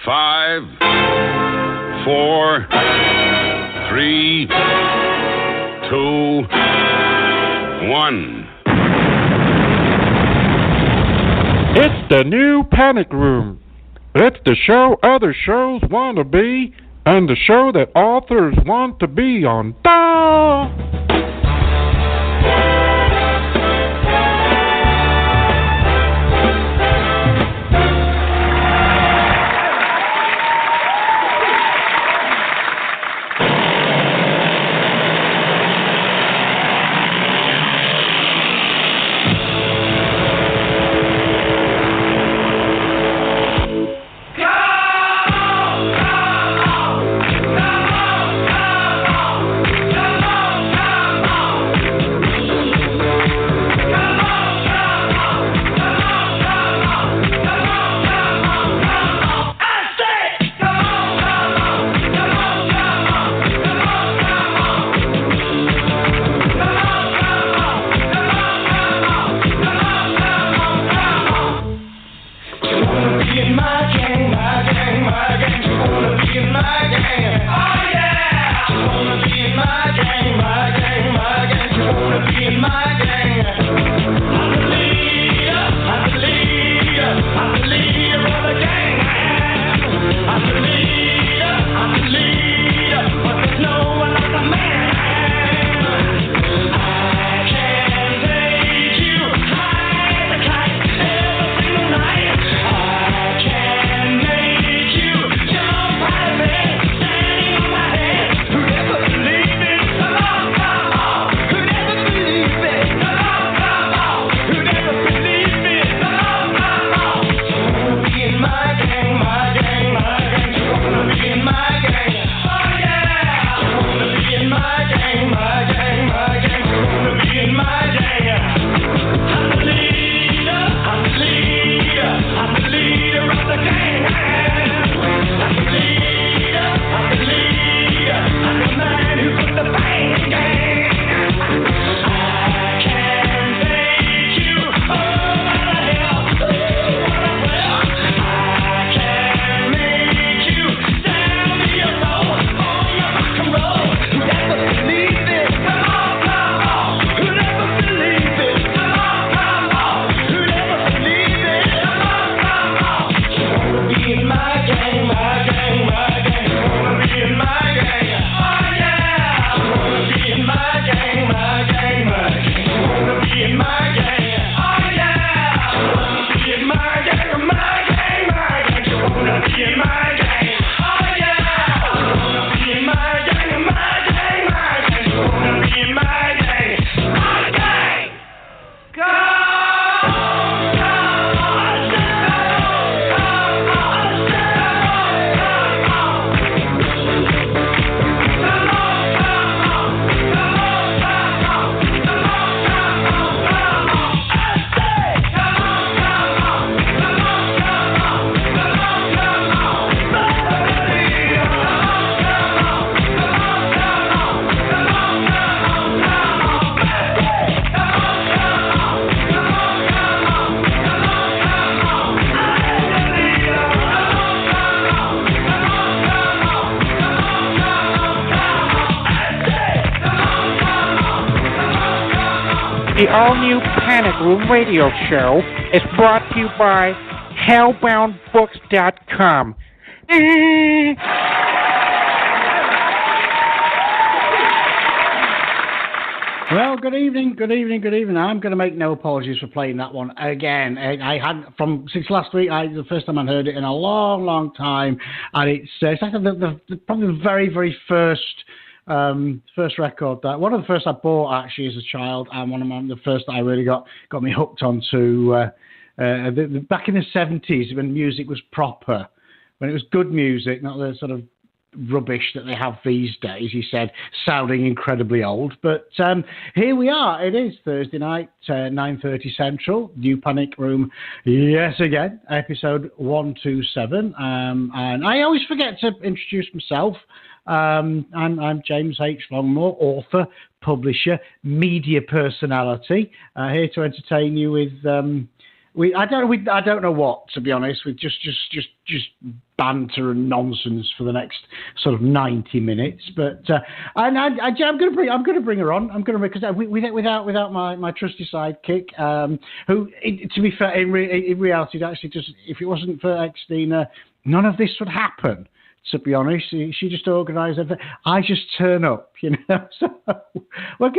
5, 4, 3, 2, 1. It's the new Panic Room. It's the show other shows want to be, and the show that authors want to be on. Da! The all-new Panic Room radio show is brought to you by hellboundbooks.com. Well, good evening. I'm going to make no apologies for playing that one again. I had since last week. The first time I heard it in a long time, and it's actually probably the very first record that one of the first I bought actually as a child, and one of the first that I really got me hooked onto back in the 70s when music was proper, when it was good music, not the sort of rubbish that they have these days. He said, sounding incredibly old, but here we are. It is Thursday night, 9:30 Central, New Panic Room, yes again, episode 127, and I always forget to introduce myself. I'm James H Longmore, author, publisher, media personality, here to entertain you with I don't know what, to be honest, with just banter and nonsense for the next sort of 90 minutes. But I'm going to bring her on. I'm going to, because without my trusty sidekick, who, to be fair, in reality, actually, just if it wasn't for Xtina, none of this would happen. To be honest, she just organised everything. I just turn up, you know. So I've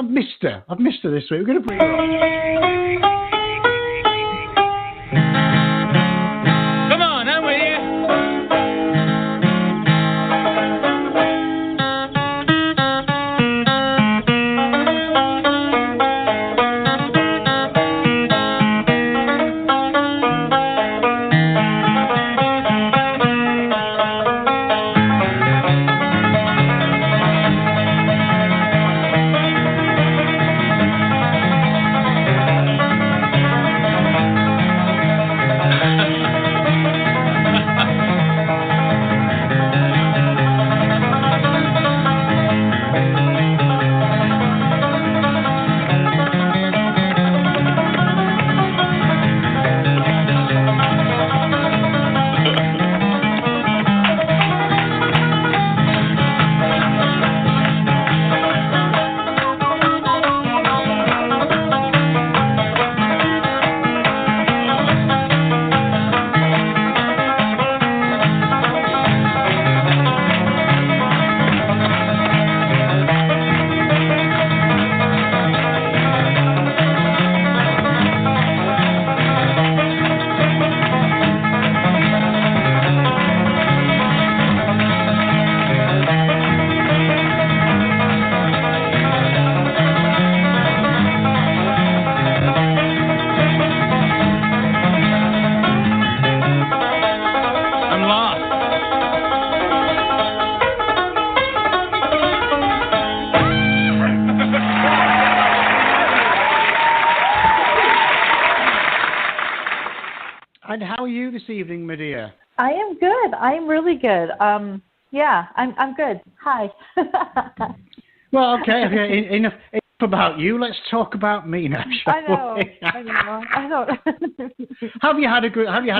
missed her. I've missed her this week. We're going to bring her on. And how are you this evening, my dear? I am good. I'm really good. Yeah, I'm good. Hi. Well, okay. Enough about you. Let's talk about me now. I know. I don't. Have you had a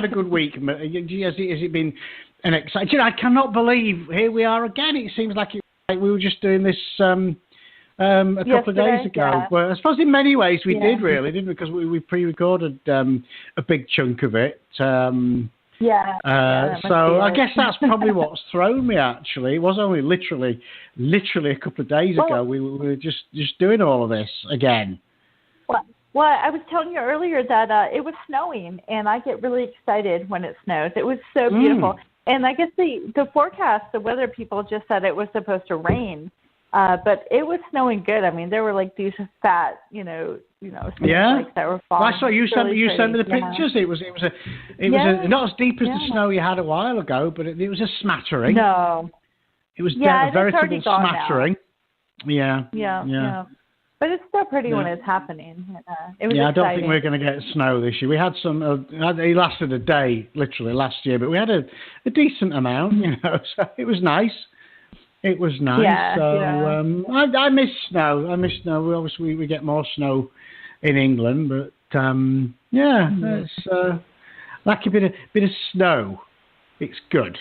good week? Has it been an exciting? You know, I cannot believe here we are again. It seems like we were just doing this a couple of days ago. Yeah. Well, I suppose in many ways we did, really, didn't we? Because we pre-recorded a big chunk of it. So I guess that's probably what's thrown me, actually. It was only literally a couple of days ago we were just doing all of this again. Well, I was telling you earlier that it was snowing, and I get really excited when it snows. It was so beautiful. And I guess the forecast, the weather people just said it was supposed to rain. But it was snowing good. I mean, there were like these fat, snowflakes that were falling. Well, I saw you sent me the pictures. It was not as deep as the snow you had a while ago, but it was a smattering. No, it was a veritable smattering. Yeah. But it's still pretty when it's happening. It was exciting. I don't think we're going to get snow this year. We had some. It lasted a day, literally last year, but we had a decent amount. So it was nice. It was nice. I miss snow. Obviously, we get more snow in England, but it's like a bit of snow. It's good.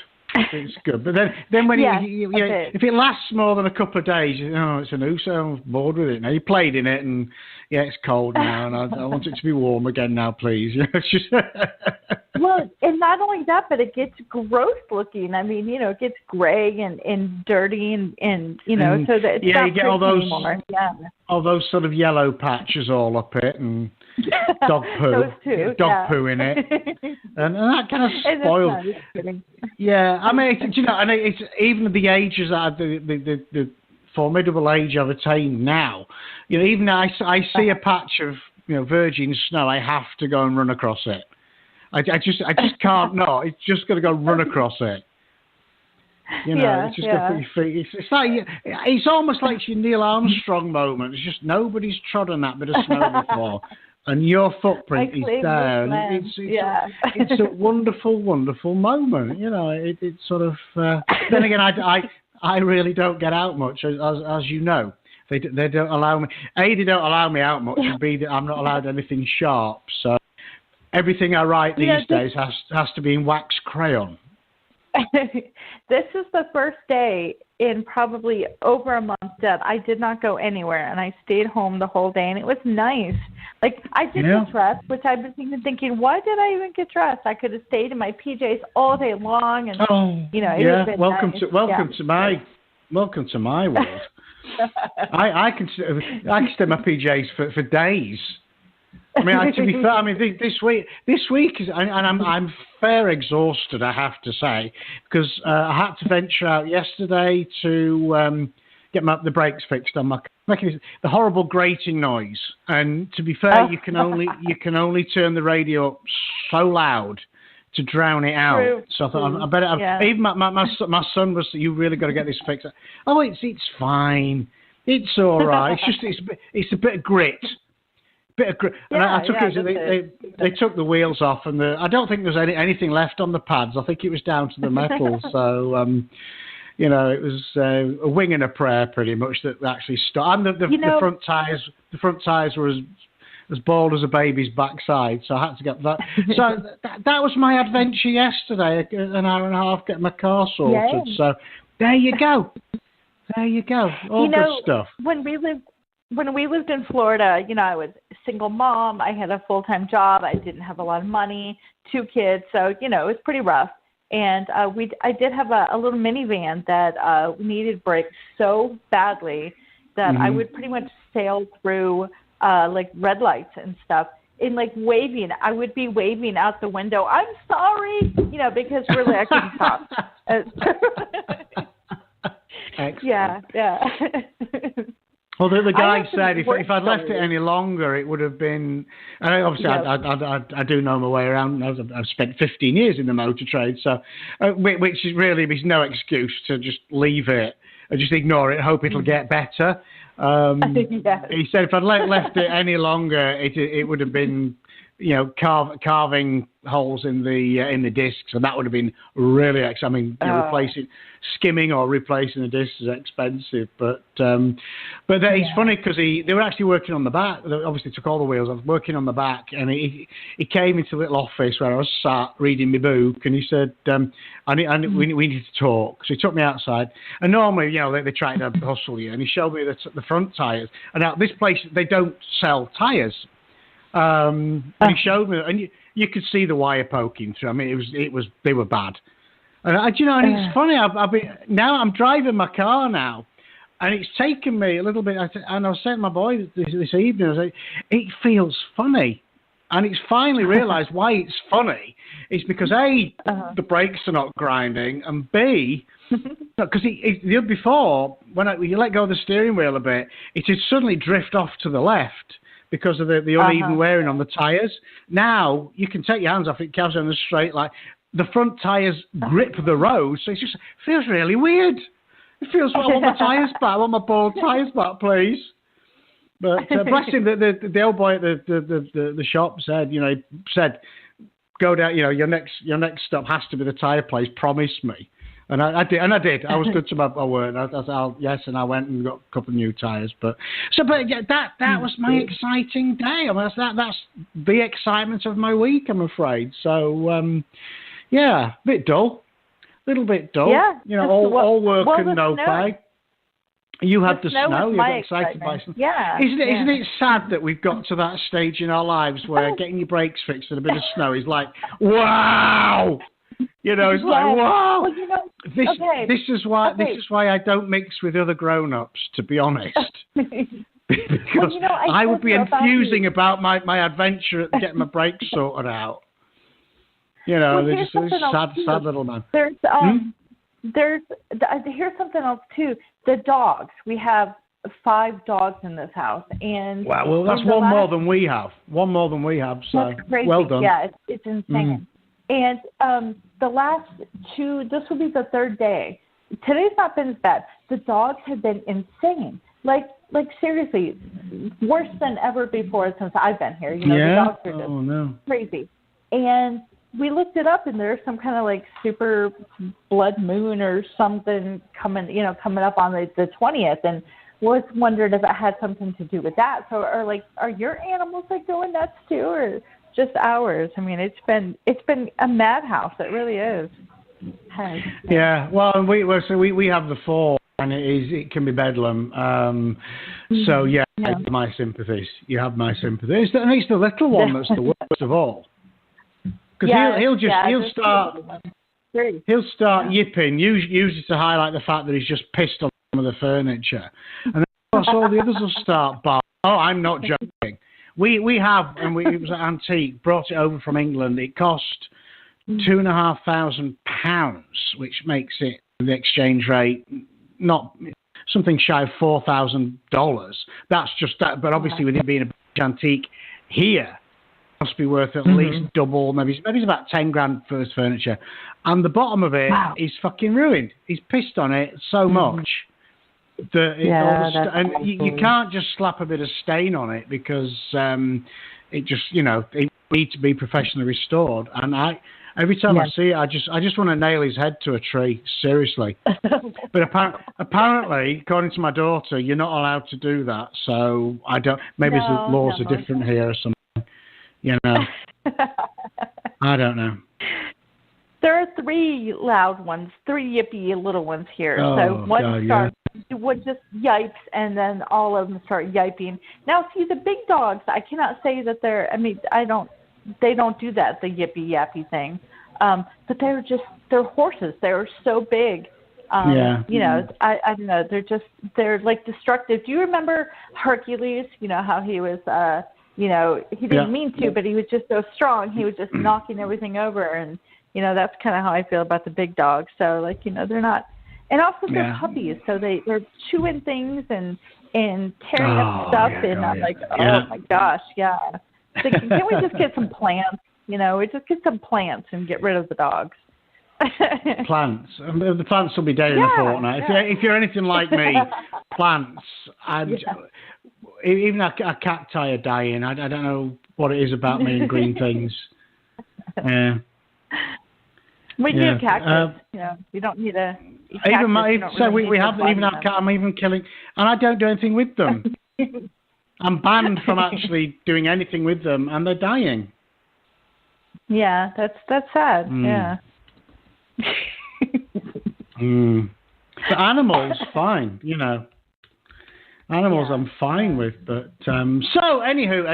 It's good. But then when if it lasts more than a couple of days, it's a nuisance. I'm bored with it now. You played in it, and it's cold now, and I want it to be warm again now, please. It's just. Well, and not only that, but it gets gross looking. I mean, it gets gray and dirty and so that it's not you get all those anymore. all those sort of yellow patches all up it and dog poo, those too, poo in it, and that kind of spoils. Yeah, I mean, and it's even the ages that the formidable age I've attained now. Even I see a patch of virgin snow, I have to go and run across it. I just can't not. It's just got to go run across it. It's just got to put your feet. It's almost like your Neil Armstrong moment. It's just nobody's trodden that bit of snow before, and your footprint is there. It's a wonderful, wonderful moment. It's sort of. Then again, I really don't get out much, as you know. They don't allow me. A, they don't allow me out much, and B, I'm not allowed anything sharp. So. Everything I write these days has to be in wax crayon. This is the first day in probably over a month that I did not go anywhere, and I stayed home the whole day, and it was nice. Like, I did get dressed, which I've been thinking, why did I even get dressed? I could have stayed in my PJs all day long, and it would have been welcome nice. Welcome to my world. I can stay in my PJs for days. I mean, to be fair, this week is, and I'm fair exhausted, I have to say, because I had to venture out yesterday to get the brakes fixed on my car, making the horrible grating noise. And to be fair, you can only turn the radio up so loud to drown it out. True. So I thought I better. Even my son was, you really got to get this fixed. Oh, it's fine, it's all right. It's a bit of grit. And I took it. They took the wheels off, and I don't think there's anything left on the pads. I think it was down to the metal. So it was a wing and a prayer, pretty much, that actually stopped. And the front tires were as bald as a baby's backside. So I had to get that. So that was my adventure yesterday. An hour and a half getting my car sorted. Yay. So there you go. All good stuff. When we lived in Florida, I was a single mom. I had a full-time job. I didn't have a lot of money, 2 kids. So, it was pretty rough. And I did have a little minivan that needed brakes so badly that I would pretty much sail through like red lights and stuff. In like waving, I would be waving out the window, I'm sorry, because really I couldn't stop. Excellent. Yeah. Well, the guy said if I'd left it any longer, it would have been. And obviously, I do know my way around. I've spent 15 years in the motor trade, so which is really is no excuse to just leave it and just ignore it, hope it'll get better. He said if I'd left it any longer, it would have been, carving holes in the discs, and that would have been really expensive. Replacing, skimming or replacing the discs is expensive. But it's funny because they were actually working on the back. They obviously took all the wheels off, working on the back, and he came into the little office where I was sat reading my book, and he said, we need to talk. So he took me outside, and normally, they try to hustle you, and he showed me the front tyres. And now this place, they don't sell tyres. And he showed me, and you could see the wire poking through. I mean, they were bad. And and it's funny. Now I'm driving my car now, and it's taken me a little bit. And I was saying to my boy this evening, I was like, it feels funny, and it's finally realised why it's funny. It's because A, the brakes are not grinding, and B, because the year before when you let go of the steering wheel a bit, it would suddenly drift off to the left. Because of the uneven wearing on the tyres. Now, you can take your hands off it, carries on the straight line. The front tyres grip the road, so it feels really weird. It feels like I want my tyres back. I want my bald tyres back, please. But bless him, the old boy at the shop said, go down, your next stop has to be the tyre place, promise me. And I did. I was good to my word. I said, yes, and I went and got a couple of new tyres. But that was my exciting day. I mean, that's the excitement of my week, I'm afraid. So, a bit dull. A little bit dull. Yeah. All work and no play. You had the snow. You got excited by snow. Yeah. Isn't it sad that we've got to that stage in our lives where getting your brakes fixed and a bit of snow is like, wow! It's like, wow. Well, this is why I don't mix with other grown-ups, to be honest. Because I would be enthusing about my adventure at getting my brakes sorted out. They're just sad little man. Here's something else too. The dogs. We have 5 dogs in this house, and well, that's one more than we have. One more than we have. So that's crazy. Well done. Yeah, it's insane. And the last 2, this will be the 3rd day. Today's not been as bad. The dogs have been insane. Like seriously, worse than ever before since I've been here. The dogs are just crazy. And we looked it up, and there's some kind of like super blood moon or something coming up on the 20th, and was wondered if it had something to do with that. So, are your animals like going nuts too, or just ours? I mean, it's been a madhouse. It really is. Yeah, well, we have the 4, and it can be bedlam. So yeah, you have my sympathies. You have my sympathies, and it's the little one that's the worst of all. Because he'll start yipping, usually to highlight the fact that he's just pissed on some of the furniture, and then of course all the others will start barking. Oh, I'm not joking. We have, and it was an antique. Brought it over from England. It cost £2,500, which makes it the exchange rate not something shy of $4,000. That's just that. But obviously, with it being a antique here, it must be worth at least double. Maybe it's about 10 grand for his furniture, and the bottom of it is fucking ruined. He's pissed on it so much. You can't just slap a bit of stain on it because it just, it needs to be professionally restored. And every time I see it, I just want to nail his head to a tree, seriously. But apparently, according to my daughter, you're not allowed to do that. So I don't. Maybe the laws are different here or something. I don't know. There are 3 loud ones, 3 yippy little ones here. So one starts. Would just yipes, and then all of them start yiping. Now, see, the big dogs, I cannot say that they don't do that, the yippy yappy thing. But they're horses. They're so big. I don't know. They're like destructive. Do you remember Hercules? You know how he was, he didn't mean to, but he was just so strong. He was just knocking everything over. And, that's kind of how I feel about the big dogs. So, they're not. And also they're puppies, so they're chewing things and tearing up stuff, and I'm like, oh my gosh, So can we just get some plants? We just get some plants and get rid of the dogs. Plants. The plants will be dead in a fortnight. If you're anything like me, plants. Even a cacti are dying. I don't know what it is about me and green things. Yeah. We do cactus. You don't need a. Even we have even our cat. I'm even killing, and I don't do anything with them. I'm banned from actually doing anything with them, and they're dying. Yeah, that's sad. Yeah. The animals, fine. Animals, I'm fine with, but so anywho.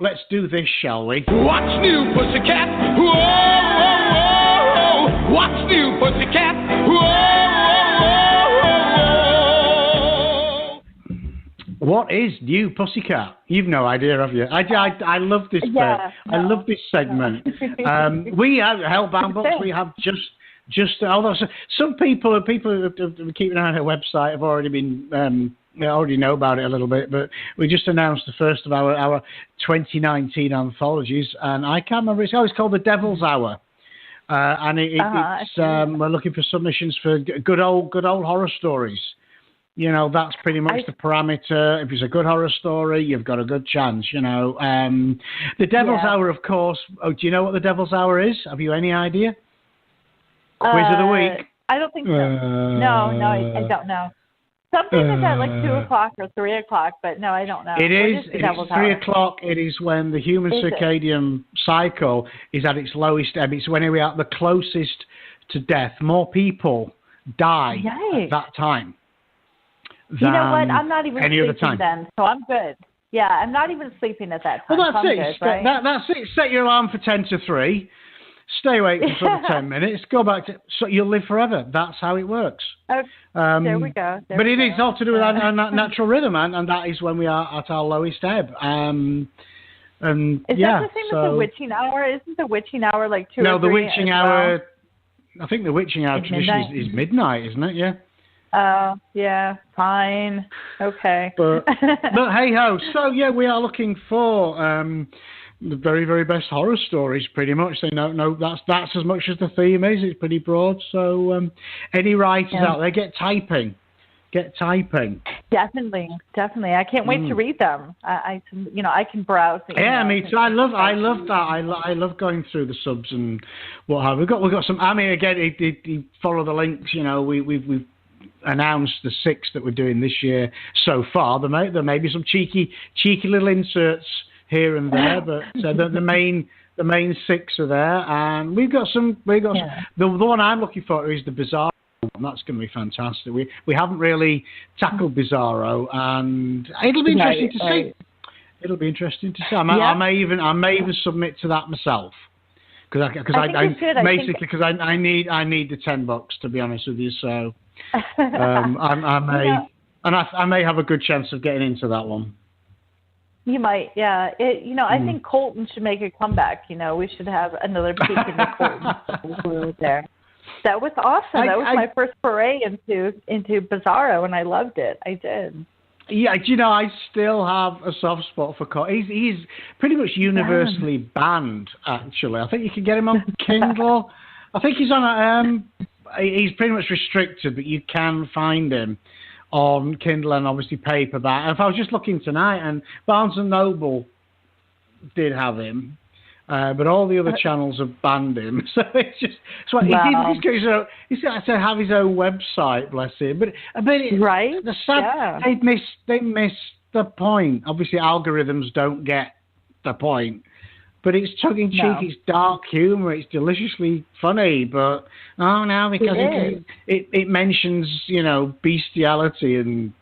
Let's do this, shall we? What's new, pussycat? Whoa, whoa, whoa. What's new, pussycat? Whoa, whoa, whoa. What is new, pussycat? You've no idea, have you? I love this bit. I love this segment. We have Hellbound Books. We have just although some people who keep an eye on our website have already been already know about it a little bit, but we just announced the first of our 2019 anthologies, and I can't remember. It's called The Devil's Hour, and it's we're looking for submissions for good old horror stories. That's pretty much the parameter. If it's a good horror story, you've got a good chance. The Devil's Hour, of course. Oh, do you know what the Devil's Hour is? Have you any idea? Quiz of the week? I don't think so. No, I don't know. Something like that, like 2 o'clock or 3 o'clock, but no, I don't know. It's 3 o'clock. It is when the human circadian cycle is at its lowest ebb. It's when we are the closest to death. More people die at that time. You know what? I'm not even sleeping time. Then, so I'm good. Yeah, I'm not even sleeping at that time. Well, that's it. Good, right? That's it. Set your alarm for 10 to 3. Stay awake for sort of 10 minutes. Go back to so you'll live forever. That's how it works. Okay. There we go. But it is all to do with our natural rhythm, and that is when we are at our lowest ebb. Is that the same as the witching hour? Isn't the witching hour like 2 or 3? No, the witching hour. I think the witching hour tradition is midnight, isn't it? Yeah. Oh, yeah, fine. Okay. But hey ho. So yeah, we are looking for the very, very best horror stories, pretty much. They no, that's as much as the theme is. It's pretty broad. So any writers out there, get typing. Definitely. I can't wait to read them. I can browse. Yeah, me too. I love that. I love going through the subs and what have we got. We've got some. I mean, again, you follow the links. We've announced the 6 that we're doing this year so far. There may be some cheeky little inserts here and there, but the The main 6 are there, and we've got some. The one I'm looking for is the bizarro. And that's going to be fantastic. We haven't really tackled bizarro, and it'll be interesting to see. It'll be interesting to see. I may even submit to that myself because I need the $10 to be honest with you. So I may have a good chance of getting into that one. You might, yeah. I think Colton should make a comeback. We should have another peek into Colton there. That was awesome. That was my first foray into bizarro, and I loved it. I did. Yeah, I still have a soft spot for Colton. He's pretty much universally banned, actually. I think you can get him on Kindle. I think he's on he's pretty much restricted, but you can find him on Kindle and obviously paperback. And if I was just looking tonight, and Barnes & Noble did have him, but all the other channels have banned him. So it's just... So he's got to have his own website, bless him. But right? The sad, they missed the point. Obviously, algorithms don't get the point. But it's tongue-in-cheek, it's dark humour, it's deliciously funny, but because it mentions, bestiality and,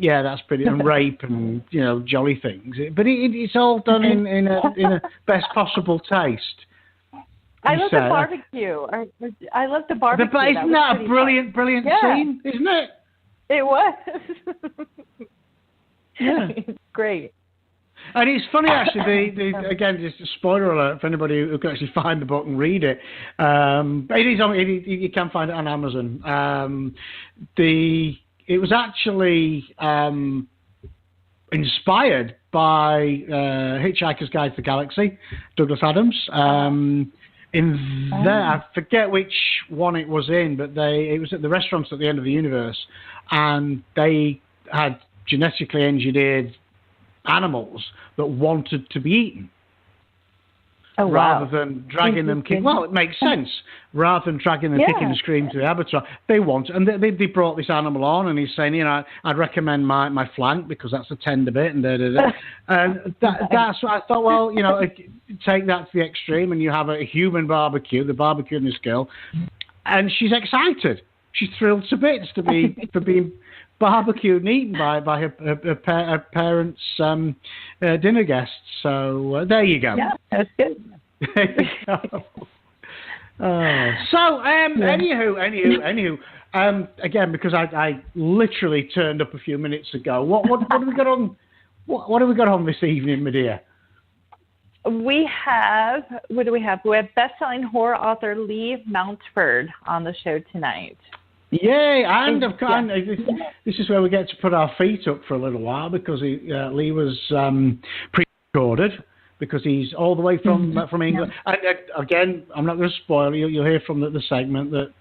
that's pretty, and rape and, jolly things. But it's all done in a best possible taste. I love the barbecue. I love the barbecue. Isn't that a brilliant scene, isn't it? It was. Yeah. Great. And it's funny, actually, again, just a spoiler alert for anybody who can actually find the book and read it. But you can find it on Amazon. It was actually inspired by Hitchhiker's Guide to the Galaxy, Douglas Adams. I forget which one it was in, but it was at the restaurants at the end of the universe, and they had genetically engineered animals that wanted to be eaten. Rather than dragging them, it makes sense. Rather than dragging them kicking and screaming to the abattoir, they want, and they brought this animal on, and he's saying, I'd recommend my flank because that's a tender bit, and and that's what I thought. Well, take that to the extreme, and you have a human barbecue, the barbecue in this girl, and she's excited. She's thrilled to bits for being barbecued and eaten by her parents' dinner guests. So there you go. Yeah, that's good. There you go. Anywho, again, because I literally turned up a few minutes ago. What have we got on? What have we got on this evening, my dear? We have. What do we have? We have best-selling horror author Lee Mountford on the show tonight. Yay! And of course, this is where we get to put our feet up for a little while because Lee was pre-recorded because he's all the way from England. And again, I'm not going to spoil you. You'll hear from the segment that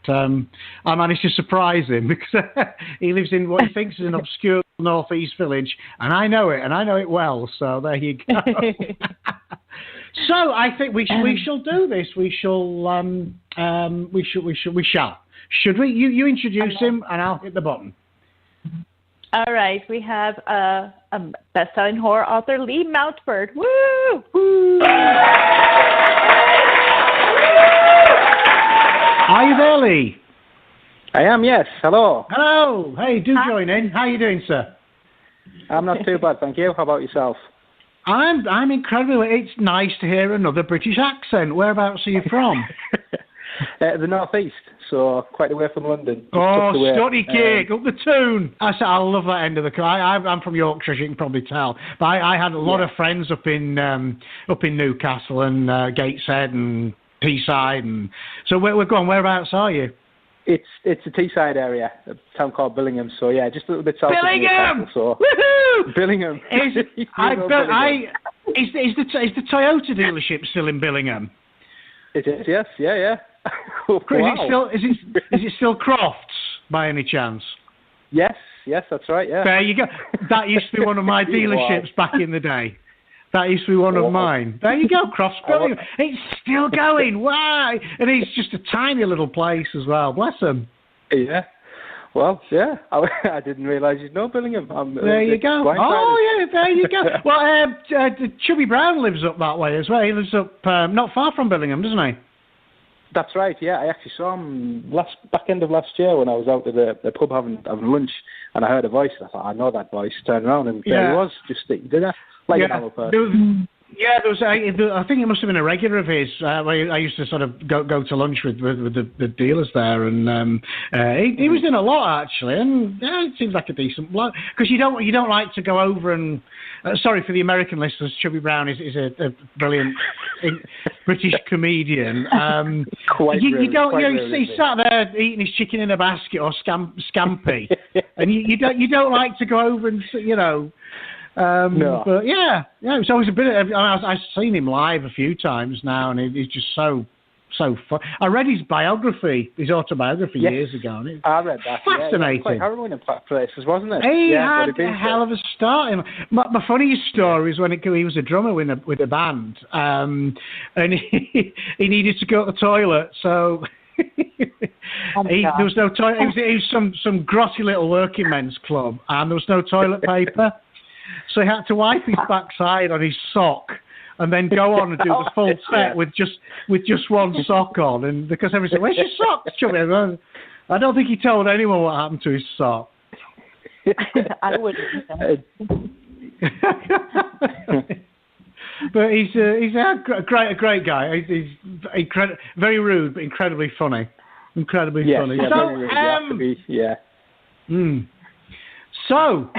I managed to surprise him because he lives in what he thinks is an obscure northeast village, and I know it well. So there you go. So I think we shall do this. We shall. Should we? You introduce him, and I'll hit the button. All right. We have a best-selling horror author, Lee Mountford. Woo! Woo! Are you there, Lee? I am, yes. Hello. Hello. Hey, do join in. How are you doing, sir? I'm not too bad, thank you. How about yourself? I'm incredibly. It's nice to hear another British accent. Whereabouts are you from? The northeast, so quite away from London. Stoddy cake, up the tune. I love that end of the car. I'm from Yorkshire, as you can probably tell. But I had a lot of friends up in Newcastle and Gateshead and Teesside, and so we're going. Whereabouts are you? It's a Teesside area, a town called Billingham. So yeah, just a little bit south Billingham! of Newcastle. So Woohoo! Billingham. Is the Toyota dealership still in Billingham? It is, yes, yeah. Wow. Is it still Crofts by any chance? Yes, that's right, yeah. There you go. That used to be one of my dealerships back in the day. That used to be one of mine. There you go, Crofts. It's still going. Wow. And it's just a tiny little place as well. Bless them. Yeah. Well, yeah, I didn't realise you'd know Billingham. There you go. Oh, yeah, there you go. Well, Chubby Brown lives up that way as well. He lives up not far from Billingham, doesn't he? That's right, yeah. I actually saw him back end of last year when I was out at the pub having lunch, and I heard a voice, and I thought, I know that voice. Turned around, and there he was, just eating dinner, like an hour person. There was. I think it must have been a regular of his. I used to sort of go to lunch with the dealers there, and he was in a lot actually, and it seems like a decent bloke. Because you don't like to go over and. Sorry for the American listeners. Chubby Brown is a brilliant British comedian. You sat there eating his chicken in a basket or scampi, and you don't like to go over and no. But yeah, it's always a bit. I've seen him live a few times now, and he's just so fun. I read his autobiography years ago, and I read that. Fascinating. Yeah, quite harrowing in places, wasn't it? He had a hell of a start. My funniest story is when he was a drummer with a band, and he needed to go to the toilet, so. There was no toilet. It was some grotty little working men's club, and there was no toilet paper. So he had to wipe his backside on his sock and then go on and do the full set with just one sock on. And because everyone said, "Where's your sock, Chubby?" I don't think he told anyone what happened to his sock. I wouldn't. But he's a great guy. He's very rude, but incredibly funny. Funny. Yeah, so, very rude. You have to be, yeah. So,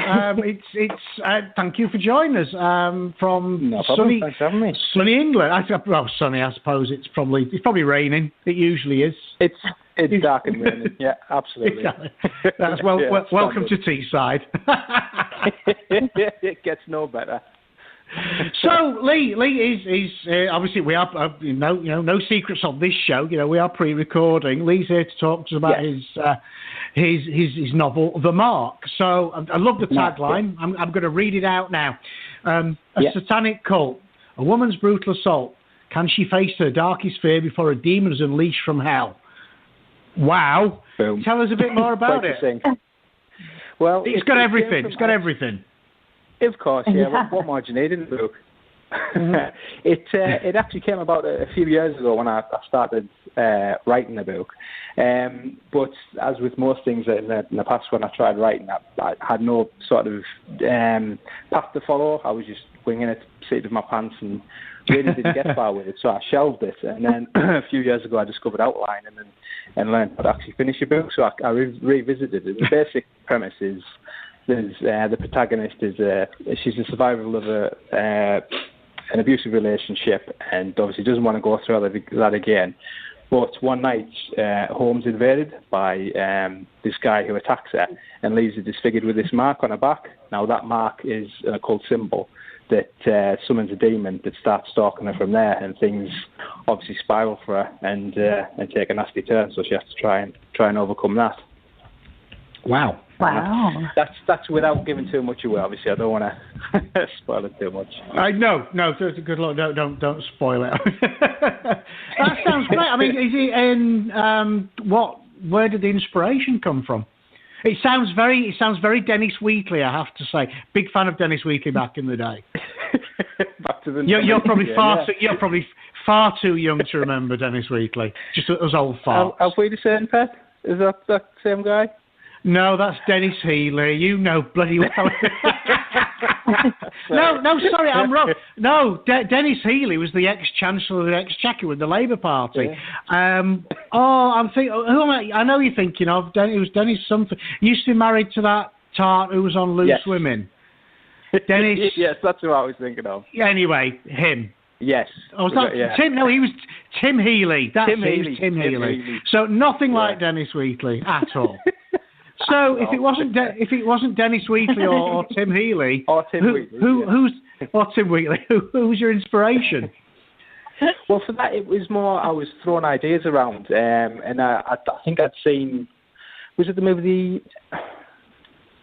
thank you for joining us from sunny England. Sunny, I suppose it's probably raining. It usually is. It's dark and raining. Yeah, absolutely. That's welcome to Teesside. It gets no better. So Lee is obviously we are no secrets on this show. We are pre-recording. Lee's here to talk to us about his novel The Mark. So I love the tagline. I'm going to read it out now. A satanic cult, a woman's brutal assault. Can she face her darkest fear before a demon is unleashed from hell? Wow! Boom. Tell us a bit more about it. Well, it's got everything. It's got everything. Of course, yeah. What more do you need in the book? It actually came about a few years ago when I started writing the book. But as with most things in the past when I tried writing, I had no sort of path to follow. I was just winging it, seat of my pants, and really didn't get far with it. So I shelved it. And then a few years ago, I discovered outlining and learned how to actually finish a book. So I revisited it. The basic premise is the protagonist she's a survivor of an abusive relationship, and obviously doesn't want to go through that again. But one night, home's invaded by this guy who attacks her and leaves her disfigured with this mark on her back. Now that mark is an occult symbol that summons a demon that starts stalking her from there, and things obviously spiral for her and take a nasty turn. So she has to try and overcome that. Wow. That's without giving too much away. Obviously, I don't want to spoil it too much. No. Good luck. Don't spoil it. That sounds great. I mean, is it in where did the inspiration come from? It sounds very Dennis Wheatley, I have to say. Big fan of Dennis Wheatley back in the day. Back to the you're probably far too young to remember Dennis Wheatley. Just as old farts. Have we the same pet? Is that the same guy? No, that's Dennis Healy. You know bloody well. No, sorry, I'm wrong. No, Dennis Healy was the ex-Chancellor of the Exchequer with the Labour Party. Yeah. I'm thinking. Who am I? I know you're thinking of. It was Dennis something. Used to be married to that tart who was on Loose Women. Dennis. Yes, that's who I was thinking of. Anyway, him. Yes. Oh, was that Tim? No, he was Tim Healy. That's Tim Healy. So nothing like Dennis Wheatley at all. So if it wasn't Dennis Wheatley or Tim Healy, Tim Wheatley, who was your inspiration? Well, for that it was more I was throwing ideas around, and I think I'd seen, was it the movie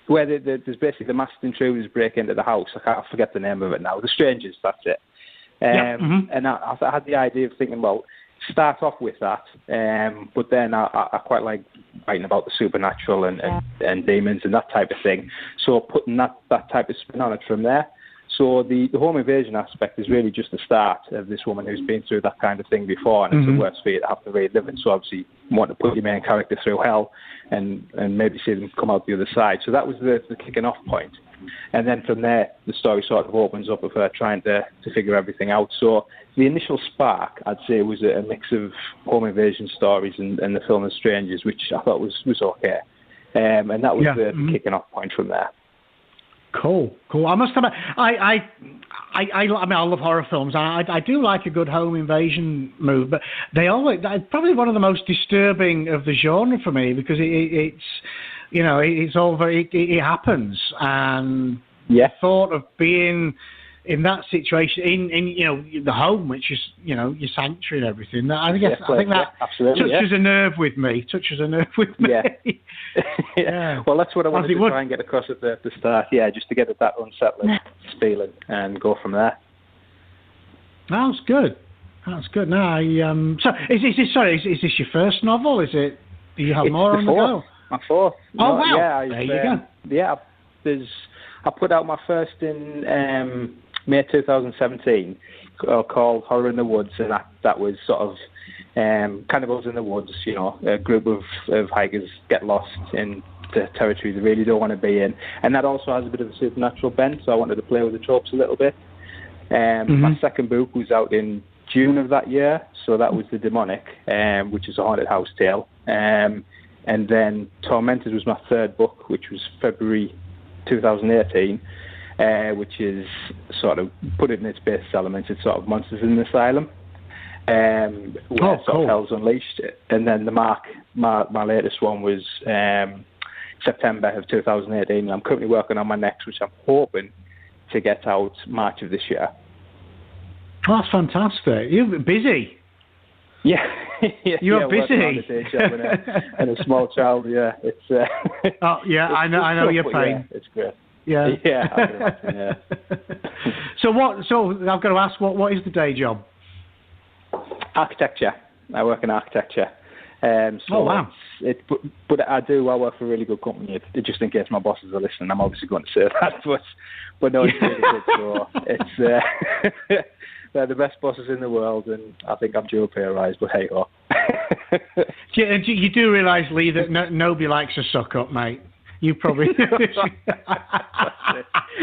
where there's basically the masked intruders break into the house? I forget the name of it now. The Strangers, that's it. And I had the idea of thinking, well, start off with that, but then I quite like writing about the supernatural and demons and that type of thing. So putting that type of spin on it from there. So the home invasion aspect is really just the start of this woman who's been through that kind of thing before, and it's the worst for you to have to relive it. So obviously you want to put your main character through hell and maybe see them come out the other side. So that was the kicking off point. And then from there, the story sort of opens up of her trying to figure everything out. So the initial spark, I'd say, was a mix of home invasion stories and the film of Strangers, which I thought was okay. And that was the kicking off point from there. Cool. I must admit, I mean, I love horror films. I do like a good home invasion move, but they're probably one of the most disturbing of the genre for me, because it's it's all very, it happens, and the thought of being in that situation in the home, which is your sanctuary and everything. I think that touches a nerve with me. Yeah. Well, that's what I wanted to try and get across at the start. Yeah, just to get at that unsettling feeling and go from there. That's good. Now, so is this your first novel? Is it? Do you have more on the go? My fourth. Oh, wow. Yeah, there you go. Yeah, I put out my first in May 2017, called Horror in the Woods, and that was sort of cannibals in the woods. A group of hikers get lost in the territory they really don't want to be in, and that also has a bit of a supernatural bent. So I wanted to play with the tropes a little bit. My second book was out in June of that year, so that was The Demonic, which is a haunted house tale. And then Tormented was my third book, which was February 2018, which is sort of, put it in its base elements, it's sort of Monsters in an Asylum, where sort of Hell's Unleashed. And then my latest one was September of 2018, and I'm currently working on my next, which I'm hoping to get out March of this year. Oh, that's fantastic. You're busy. Yeah. You're busy. A day job and a small child. Yeah, it's. I know your pain. Yeah, it's great. Yeah. Yeah. I can imagine, yeah. So I've got to ask, what is the day job? Architecture. I work in architecture. So oh wow! But I work for a really good company. Just in case my bosses are listening, I'm obviously going to say that. But no, it's really good. So it's. They're the best bosses in the world, and I think I'm due a pay rise, but hey, oh. You do realise, Lee, that nobody likes a suck up, mate. You probably.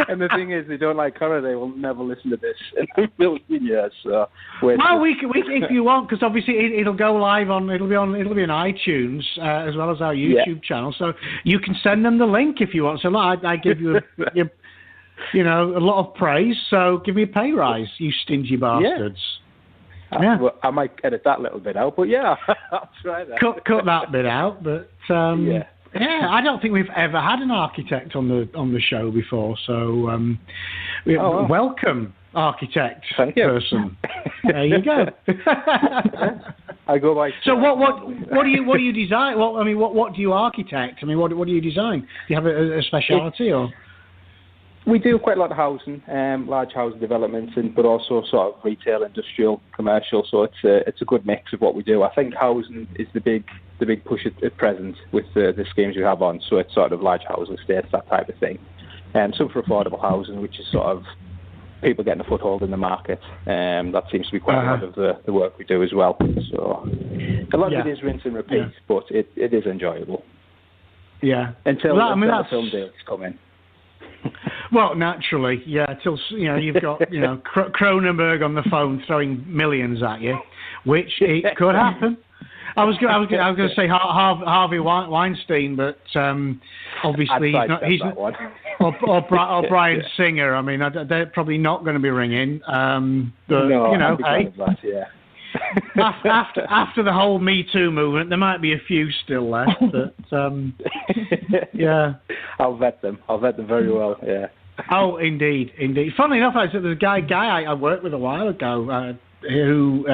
And the thing is, they don't like horror. They will never listen to this in a million years. So we if you want, because obviously it'll go live on. It'll be on iTunes as well as our YouTube channel. So you can send them the link if you want. So I give you a lot of praise, so give me a pay rise, you stingy bastards. Yeah. I might edit that little bit out, but yeah, I'll try that. Cut that bit out, but I don't think we've ever had an architect on the show before, so welcome, architect. Thank you. Person. There you go. I go by. So what do you design? Well, I mean, what do you architect? I mean, what do you design? Do you have a speciality or? We do quite a lot of housing, large housing developments, but also sort of retail, industrial, commercial. So it's a good mix of what we do. I think housing is the big push at present with the schemes we have on. So it's sort of large housing estates, that type of thing. Some for affordable housing, which is sort of people getting a foothold in the market. That seems to be quite a lot of the work we do as well. So a lot of it is rinse and repeat, but it is enjoyable. Yeah. Until the film deals come in. Well, naturally, till you've got Cronenberg on the phone throwing millions at you, which it could happen. I was going to say Harvey Weinstein, but obviously he's not. Or Brian Singer. I mean, they're probably not going to be ringing. But hey. After the whole Me Too movement, there might be a few still left, but I'll vet them very well. Yeah. Oh, indeed. Funnily enough, there's a guy I worked with a while ago who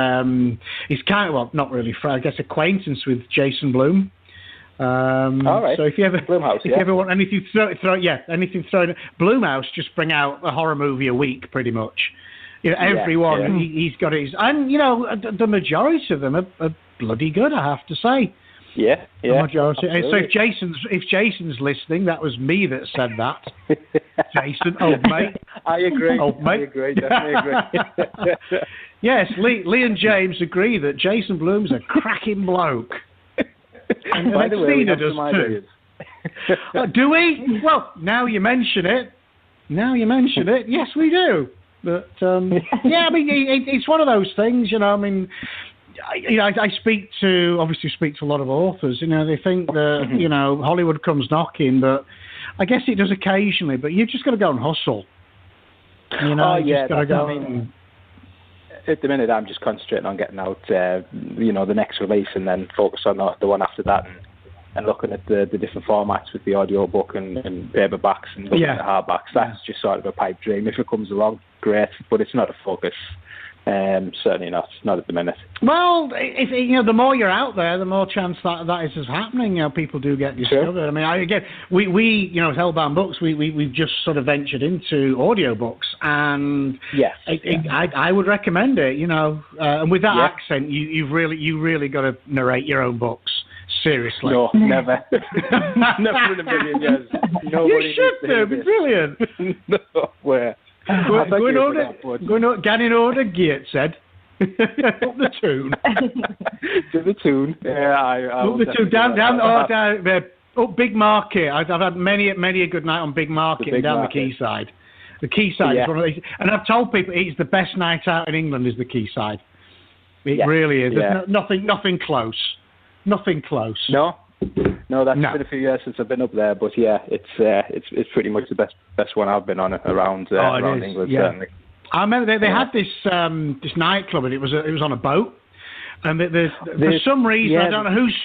is kind of, well, not really, I guess, acquaintance with Jason Blum. All right. So if you ever Blumhouse, if you ever want anything anything thrown, Blumhouse just bring out a horror movie a week, pretty much. Everyone he's got his, and the majority of them are bloody good, I have to say. Yeah. The majority. And so Absolutely. if Jason's listening, that was me that said that. Jason, old mate. I agree. Old mate. I agree. Definitely agree. Yes, Lee and James agree that Jason Bloom's a cracking bloke. And By the way, we have does some ideas. too. Do we? Well, now you mention it. Yes, we do. But yeah, I mean, it's one of those things, you know. I mean, I speak to a lot of authors. You know, they think that you know Hollywood comes knocking, but I guess it does occasionally. But you've just got to go and hustle. You know, yeah. just got to go. I mean, at the minute, I'm just concentrating on getting out, you know, the next release, and then focus on the one after that, and looking at the different formats with the audio book and paperbacks and looking at hardbacks. That's just sort of a pipe dream. If it comes along, great, but it's not a focus. Certainly not at the minute. Well, if you know, the more you're out there, the more chance that is happening. You know, people do get discovered. Sure. I mean, we you know, with Hellbound Books, we've just sort of ventured into audiobooks, and yes, I would recommend it. You know, and with that accent, you've really got to narrate your own books. Seriously. No, never. Never in a million years. Nobody you should do. It'd be brilliant. No, where? Get in order, Geert said. Up the tune. To the tune. Yeah, I up the tune. Down, up Big Market. I've had many a good night on Big Market and down the Quayside. The Quayside is one of these. And I've told people it's the best night out in England is the Quayside. It really is. There's nothing close. Nothing close. No, that's been a few years since I've been up there, but yeah, it's pretty much the best one I've been on around England. Yeah. Certainly. I remember they had this nightclub, and it was on a boat, and for some reason I don't know whose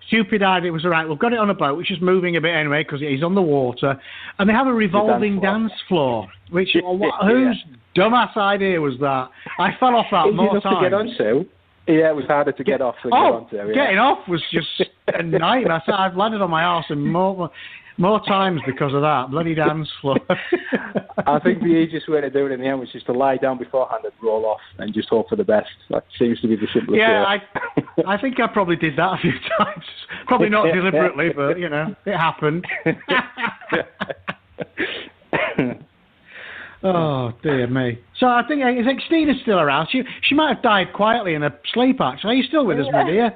stupid idea it was. All right, we've got it on a boat, which is moving a bit anyway because he's on the water, and they have a revolving dance floor. Which whose dumbass idea was that? I fell off that more times. To get onto. Yeah, it was harder to get off than get onto. Yeah. Getting off was just a nightmare. I've landed on my arse more times because of that bloody dance floor. I think the easiest way to do it in the end was just to lie down beforehand and roll off and just hope for the best. That seems to be the simplest way. Yeah, I think I probably did that a few times. Probably not deliberately, but you know, it happened. Oh, dear me. So I think Xtina's still around. She might have died quietly in her sleep, actually. Are you still with us, my dear?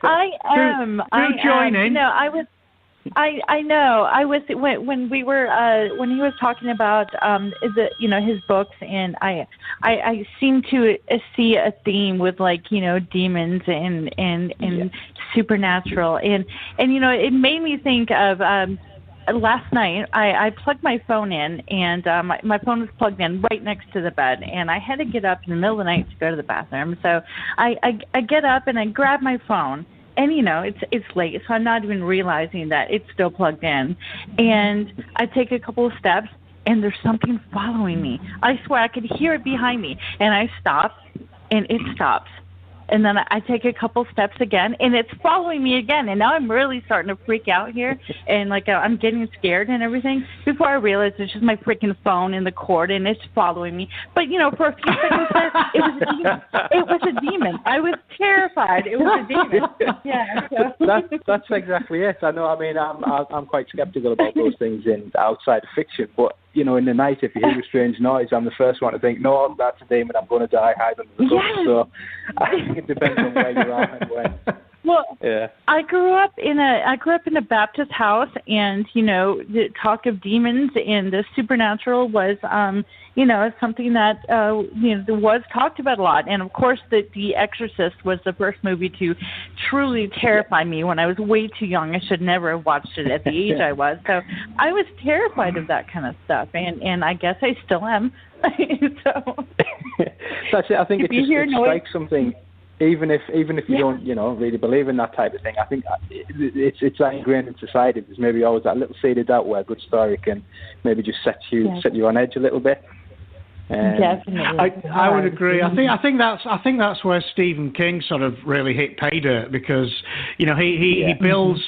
I am. Join in. No, I was. I know. I was when we were when he was talking about his books, and I seem to see a theme with, like, you know, demons and supernatural, and you know, it made me think of last night I plugged my phone in, and my phone was plugged in right next to the bed, and I had to get up in the middle of the night to go to the bathroom. So I get up and I grab my phone, and you know, it's late, so I'm not even realizing that it's still plugged in. And I take a couple of steps, and there's something following me. I swear I could hear it behind me, and I stop, and it stops. And then I take a couple steps again, and it's following me again. And now I'm really starting to freak out here, and like I'm getting scared and everything. Before I realize it's just my freaking phone in the cord, and it's following me. But you know, for a few seconds there, it was a demon. It was a demon. I was terrified. It was a demon. Yeah. So. That's exactly it. I know. I mean, I'm quite skeptical about those things outside of fiction, but you know, in the night, if you hear a strange noise, I'm the first one to think, no, that's a demon, I'm going to die, hide under the covers. So I think it depends on where you are and when. Well, I grew up in a Baptist house, and you know, the talk of demons and the supernatural was you know, something that you know, was talked about a lot. And of course, The Exorcist was the first movie to truly terrify me when I was way too young. I should never have watched it at the age I was. So I was terrified of that kind of stuff, and I guess I still am. So that's it. I think it strikes something. Even if you don't, you know, really believe in that type of thing, I think it's that ingrained in society. There's maybe always that little seed of doubt where a good story can maybe just set you on edge a little bit. Definitely, I would agree. I think that's where Stephen King sort of really hit pay dirt, because you know he builds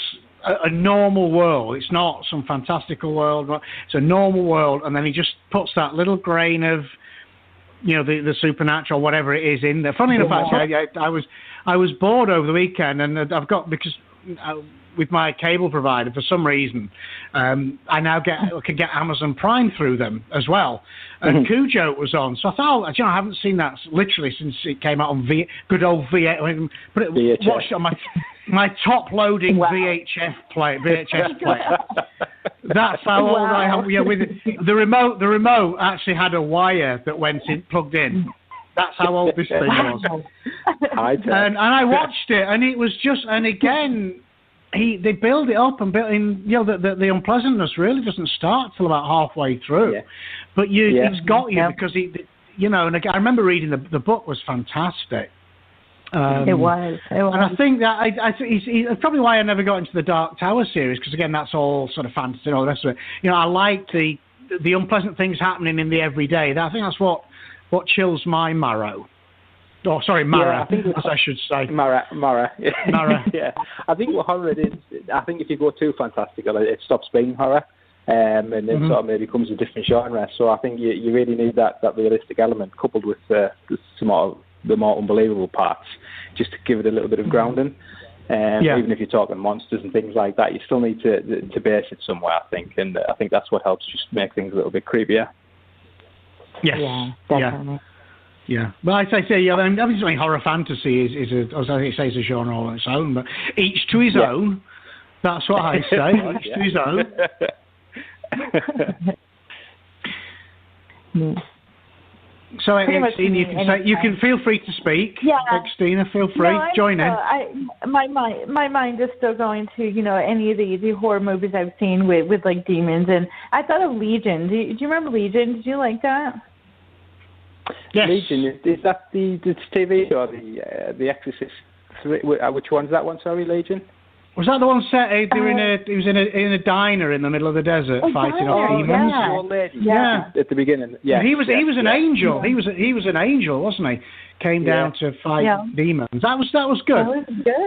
a normal world. It's not some fantastical world. It's a normal world, and then he just puts that little grain of the supernatural, whatever it is in there. Funnily enough, actually, I was bored over the weekend, and I've got with my cable provider for some reason, I now can get Amazon Prime through them as well. And Cujo was on, so I thought, I haven't seen that literally since it came out on good old VHS. Watched it on my top-loading VHS player. That's how old I am. Yeah, with the remote actually had a wire that went in, plugged in. That's how old this thing was. And I watched it, and it was just, and again, they build it up and build in. The unpleasantness really doesn't start till about halfway through, but it's got you because And I remember reading the book was fantastic. It was. And I think that it's probably why I never got into the Dark Tower series, because again, that's all sort of fantasy and all the rest of it. I like the unpleasant things happening in the everyday. I think that's what chills my marrow. Oh, sorry, Mara, as I should say. Mara. Mara. Yeah. I think what horror is, I think if you go too fantastical, it stops being horror, and then sort of maybe becomes a different genre. So I think you really need that realistic element coupled with the more unbelievable parts, just to give it a little bit of grounding. Even if you're talking monsters and things like that, you still need to base it somewhere, I think, and I think that's what helps just make things a little bit creepier. Yes. Yeah, definitely. Yeah, but I say, obviously horror fantasy is a genre all on its own, but each to his own. That's what I say. Each to his own. So, Xtina, you can feel free to speak. Yeah. Xtina, feel free. Join in. My mind is still going to any of the horror movies I've seen with like demons, and I thought of Legion. Do you remember Legion? Did you like that? Yes. Legion, is that the TV or the Exorcist 3? Which one's that one? Sorry, Legion. Was that the one set? He was in a diner in the middle of the desert fighting off demons. The old lady. Yeah. At the beginning. Yeah. He was an angel. He was an angel, wasn't he? Came down to fight demons. That was good. That was good.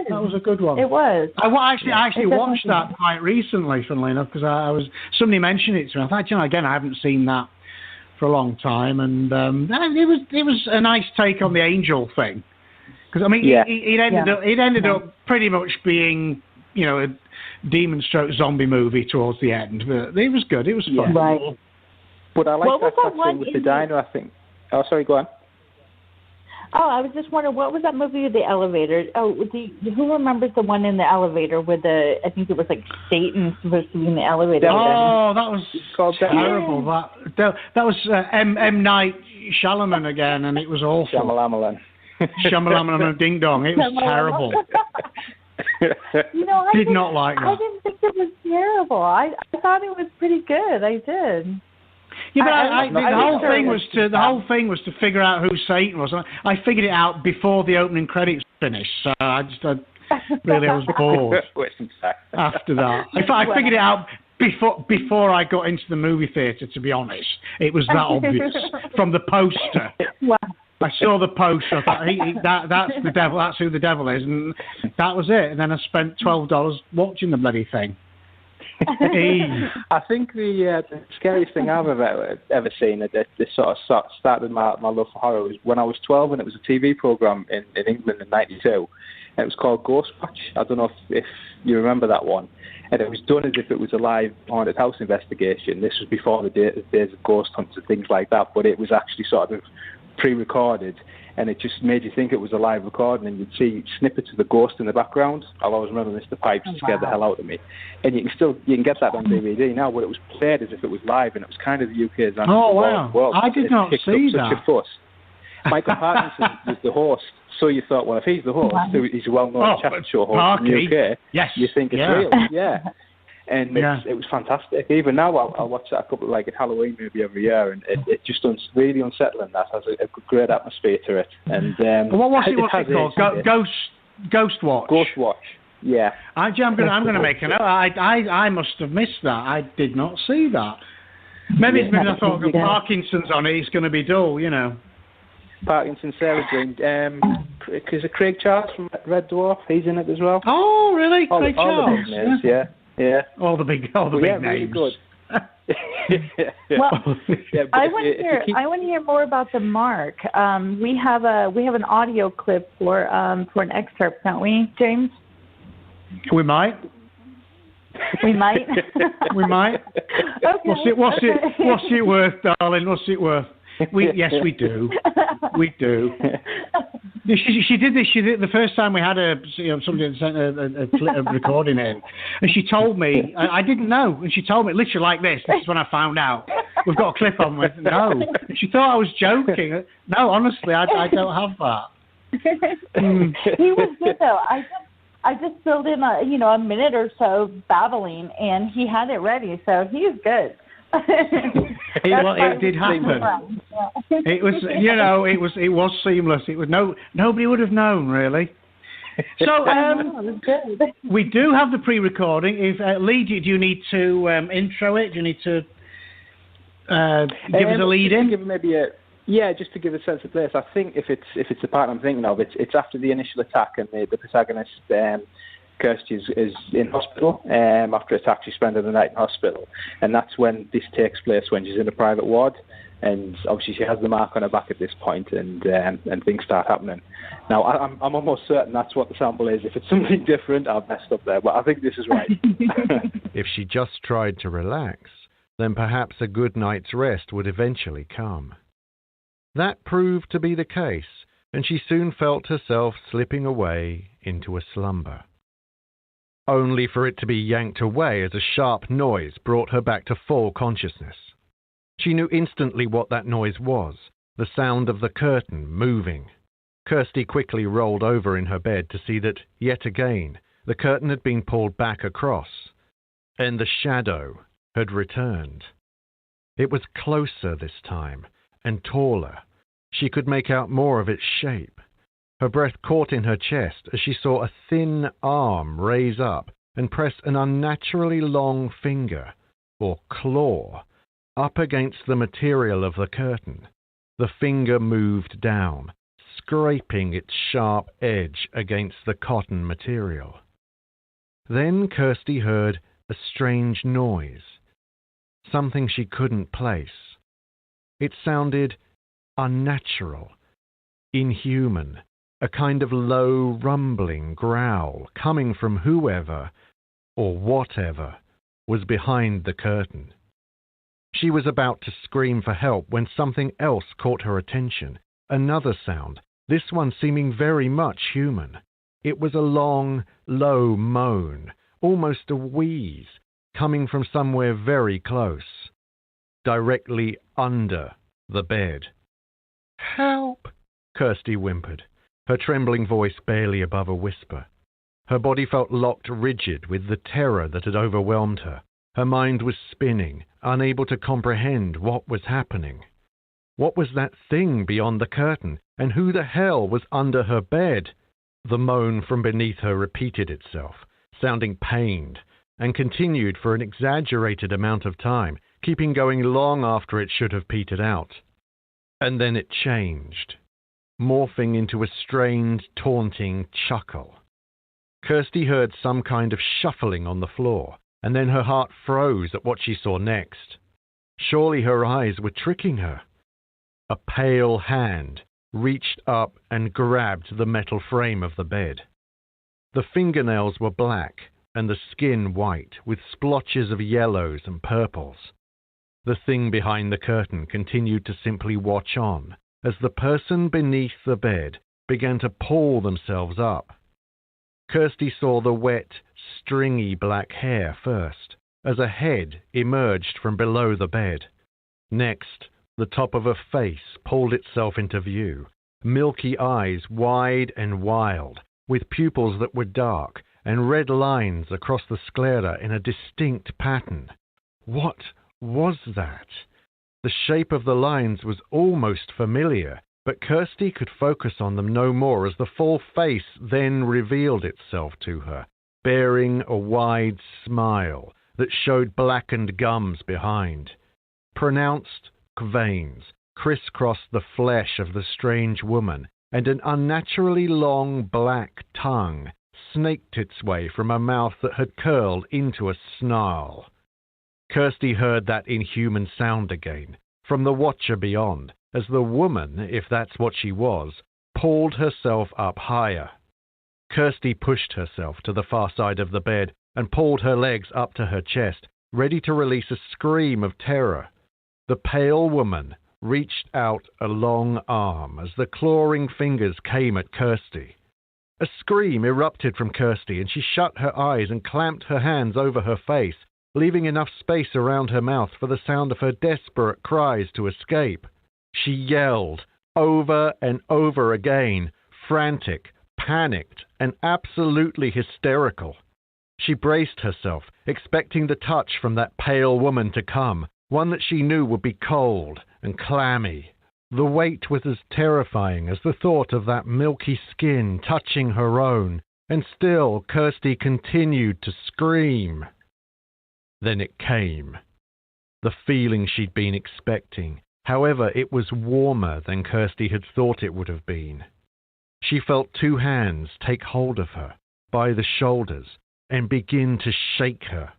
That was a good one. It was. I actually watched that quite recently, funnily enough, because somebody mentioned it to me. I thought, again, I haven't seen that for a long time, and it was a nice take on the angel thing, because it ended up pretty much being a demon stroke zombie movie towards the end, but it was good. It was fun. Right. But I like that one with the diner. I think. Oh, sorry. Go on. Oh, I was just wondering, what was that movie with the elevator? Oh, who remembers the one in the elevator with I think it was like Satan supposed to be in the elevator. Oh, that was terrible. That was M. Night Shyamalan again, and it was awful. Shyamalan Ding Dong. It was terrible. Did not like that. I didn't think it was terrible. I thought it was pretty good. I did. Yeah, but the whole thing was to figure out who Satan was. I figured it out before the opening credits finished, so I was bored after that. I figured it out before I got into the movie theatre. To be honest, it was that obvious from the poster. Wow. I saw the poster. I thought, that's the devil. That's who the devil is, and that was it. And then I spent $12 watching the bloody thing. I think the scariest thing I've ever seen that sort of started my love for horror was when I was 12, and it was a TV program in England in '92. And it was called Ghostwatch. I don't know if you remember that one. And it was done as if it was a live haunted house investigation. This was before the days of ghost hunts and things like that, but it was actually sort of pre-recorded, and it just made you think it was a live recording, and you'd see snippets of the ghost in the background. I'll always remember Mr. Pipes scared the hell out of me. And you can get that on DVD now, but it was played as if it was live, and it was kind of the UK's answer to the world. I did not see that. Such a fuss. Michael Parkinson was the host, so you thought, well, if he's the host, he's a well-known chat show host in the UK, you think it's real. Yeah. And it was fantastic. Even now, I'll watch that a couple like a Halloween movie every year, and it just really unsettling. That has a great atmosphere to it. And what's it called? Ghostwatch. Ghostwatch. Yeah. I'm going to make a note. I must have missed that. I did not see that. Maybe it's because I thought Parkinson's on it. It's going to be dull, Parkinson, Sarah Jane, because Craig Charles from Red Dwarf, he's in it as well. Oh, really? Craig Charles? All the big names, yeah. All the big names. Really good. Well, I want to hear more about the mark. We have an audio clip for an excerpt, don't we, James? We might. We might. We might. Okay. What's it worth, darling? What's it worth? Yes, we do. We do. She did this. She did the first time we had somebody sent a recording in, and she told me I didn't know, and she told me literally like this. This is when I found out. We've got a clip on with no. And she thought I was joking. No, honestly, I don't have that. He was good though. I just filled in a minute or so babbling, and he had it ready, so he's good. It did happen. It was it was seamless. It was nobody would have known really. So we do have the pre-recording. If Lee, do you need to intro it? Do you need to give us a lead in? Just to give a sense of place. I think if it's the part I'm thinking of, it's after the initial attack and the protagonist. Kirsty is in hospital after attack. She's spending the night in hospital, and that's when this takes place, when she's in a private ward, and obviously she has the mark on her back at this point, and things start happening. Now I'm almost certain that's what the sample is. If it's something different, I've messed up there, but I think this is right. If she just tried to relax, then perhaps a good night's rest would eventually come. That proved to be the case, and she soon felt herself slipping away into a slumber. Only for it to be yanked away as a sharp noise brought her back to full consciousness. She knew instantly what that noise was, the sound of the curtain moving. Kirsty quickly rolled over in her bed to see that, yet again, the curtain had been pulled back across, and the shadow had returned. It was closer this time, and taller. She could make out more of its shape. Her breath caught in her chest as she saw a thin arm raise up and press an unnaturally long finger, or claw, up against the material of the curtain. The finger moved down, scraping its sharp edge against the cotton material. Then Kirsty heard a strange noise, something she couldn't place. It sounded unnatural, inhuman, a kind of low rumbling growl coming from whoever or whatever was behind the curtain. She was about to scream for help when something else caught her attention, another sound, this one seeming very much human. It was a long, low moan, almost a wheeze, coming from somewhere very close, directly under the bed. "Help!" Kirsty whimpered, her trembling voice barely above a whisper. Her body felt locked rigid with the terror that had overwhelmed her. Her mind was spinning, unable to comprehend what was happening. What was that thing beyond the curtain, and who the hell was under her bed? The moan from beneath her repeated itself, sounding pained, and continued for an exaggerated amount of time, keeping going long after it should have petered out. And then it changed, morphing into a strained, taunting chuckle. Kirsty heard some kind of shuffling on the floor, and then her heart froze at what she saw next. Surely her eyes were tricking her. A pale hand reached up and grabbed the metal frame of the bed. The fingernails were black and the skin white, with splotches of yellows and purples. The thing behind the curtain continued to simply watch on as the person beneath the bed began to pull themselves up. Kirsty saw the wet, stringy black hair first, as a head emerged from below the bed. Next, the top of a face pulled itself into view, milky eyes wide and wild, with pupils that were dark, and red lines across the sclera in a distinct pattern. What was that? The shape of the lines was almost familiar, but Kirsty could focus on them no more as the full face then revealed itself to her, bearing a wide smile that showed blackened gums behind. Pronounced veins crisscrossed the flesh of the strange woman, and an unnaturally long black tongue snaked its way from a mouth that had curled into a snarl. Kirsty heard that inhuman sound again, from the watcher beyond, as the woman, if that's what she was, pulled herself up higher. Kirsty pushed herself to the far side of the bed and pulled her legs up to her chest, ready to release a scream of terror. The pale woman reached out a long arm as the clawing fingers came at Kirsty. A scream erupted from Kirsty, and she shut her eyes and clamped her hands over her face, leaving enough space around her mouth for the sound of her desperate cries to escape. She yelled over and over again, frantic, panicked, and absolutely hysterical. She braced herself, expecting the touch from that pale woman to come, one that she knew would be cold and clammy. The weight was as terrifying as the thought of that milky skin touching her own, and still Kirsty continued to scream. Then it came. The feeling she'd been expecting. However, it was warmer than Kirsty had thought it would have been. She felt two hands take hold of her by the shoulders and begin to shake her.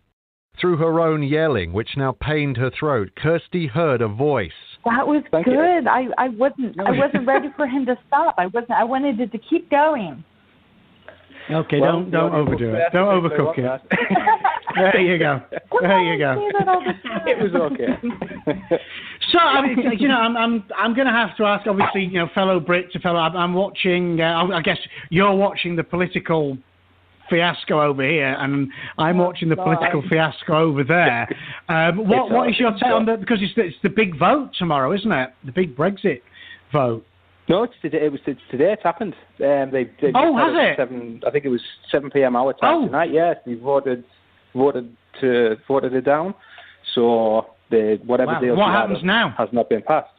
Through her own yelling, which now pained her throat, Kirsty heard a voice. That was good. I wasn't ready for him to stop. I wanted it to keep going. Okay, well, don't overdo it. Don't overcook it. There you go. There you go. It was okay. So, I mean, you know, I'm going to have to ask, obviously, you know, fellow Brits, I'm watching. I guess you're watching the political fiasco over here, and I'm watching the political fiasco over there. What is your take on that? Because it's the big vote tomorrow, isn't it? The big Brexit vote. No, it's today. It was today. It happened. They has it? I think it was 7 p.m. our time tonight. Yeah, they voted it down. So whatever deal what happens now has not been passed.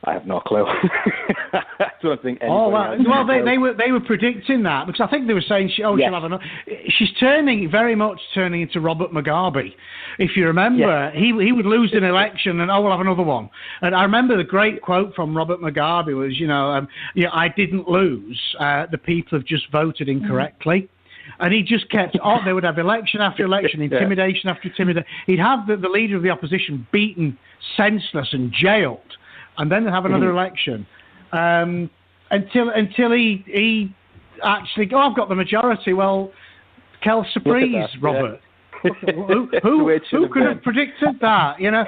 I have no clue. I don't think anybody. Well, they were predicting that, because I think they were saying she'll have another. She's very much turning into Robert Mugabe. If you remember, he would lose an election and we'll have another one. And I remember the great quote from Robert Mugabe was, I didn't lose. The people have just voted incorrectly. And he just kept on. They would have election after election, intimidation after intimidation. He'd have the leader of the opposition beaten senseless and jailed. And then they'll have another election until he actually I've got the majority. Well, quelle surprise, Robert. Who could have predicted that? You know,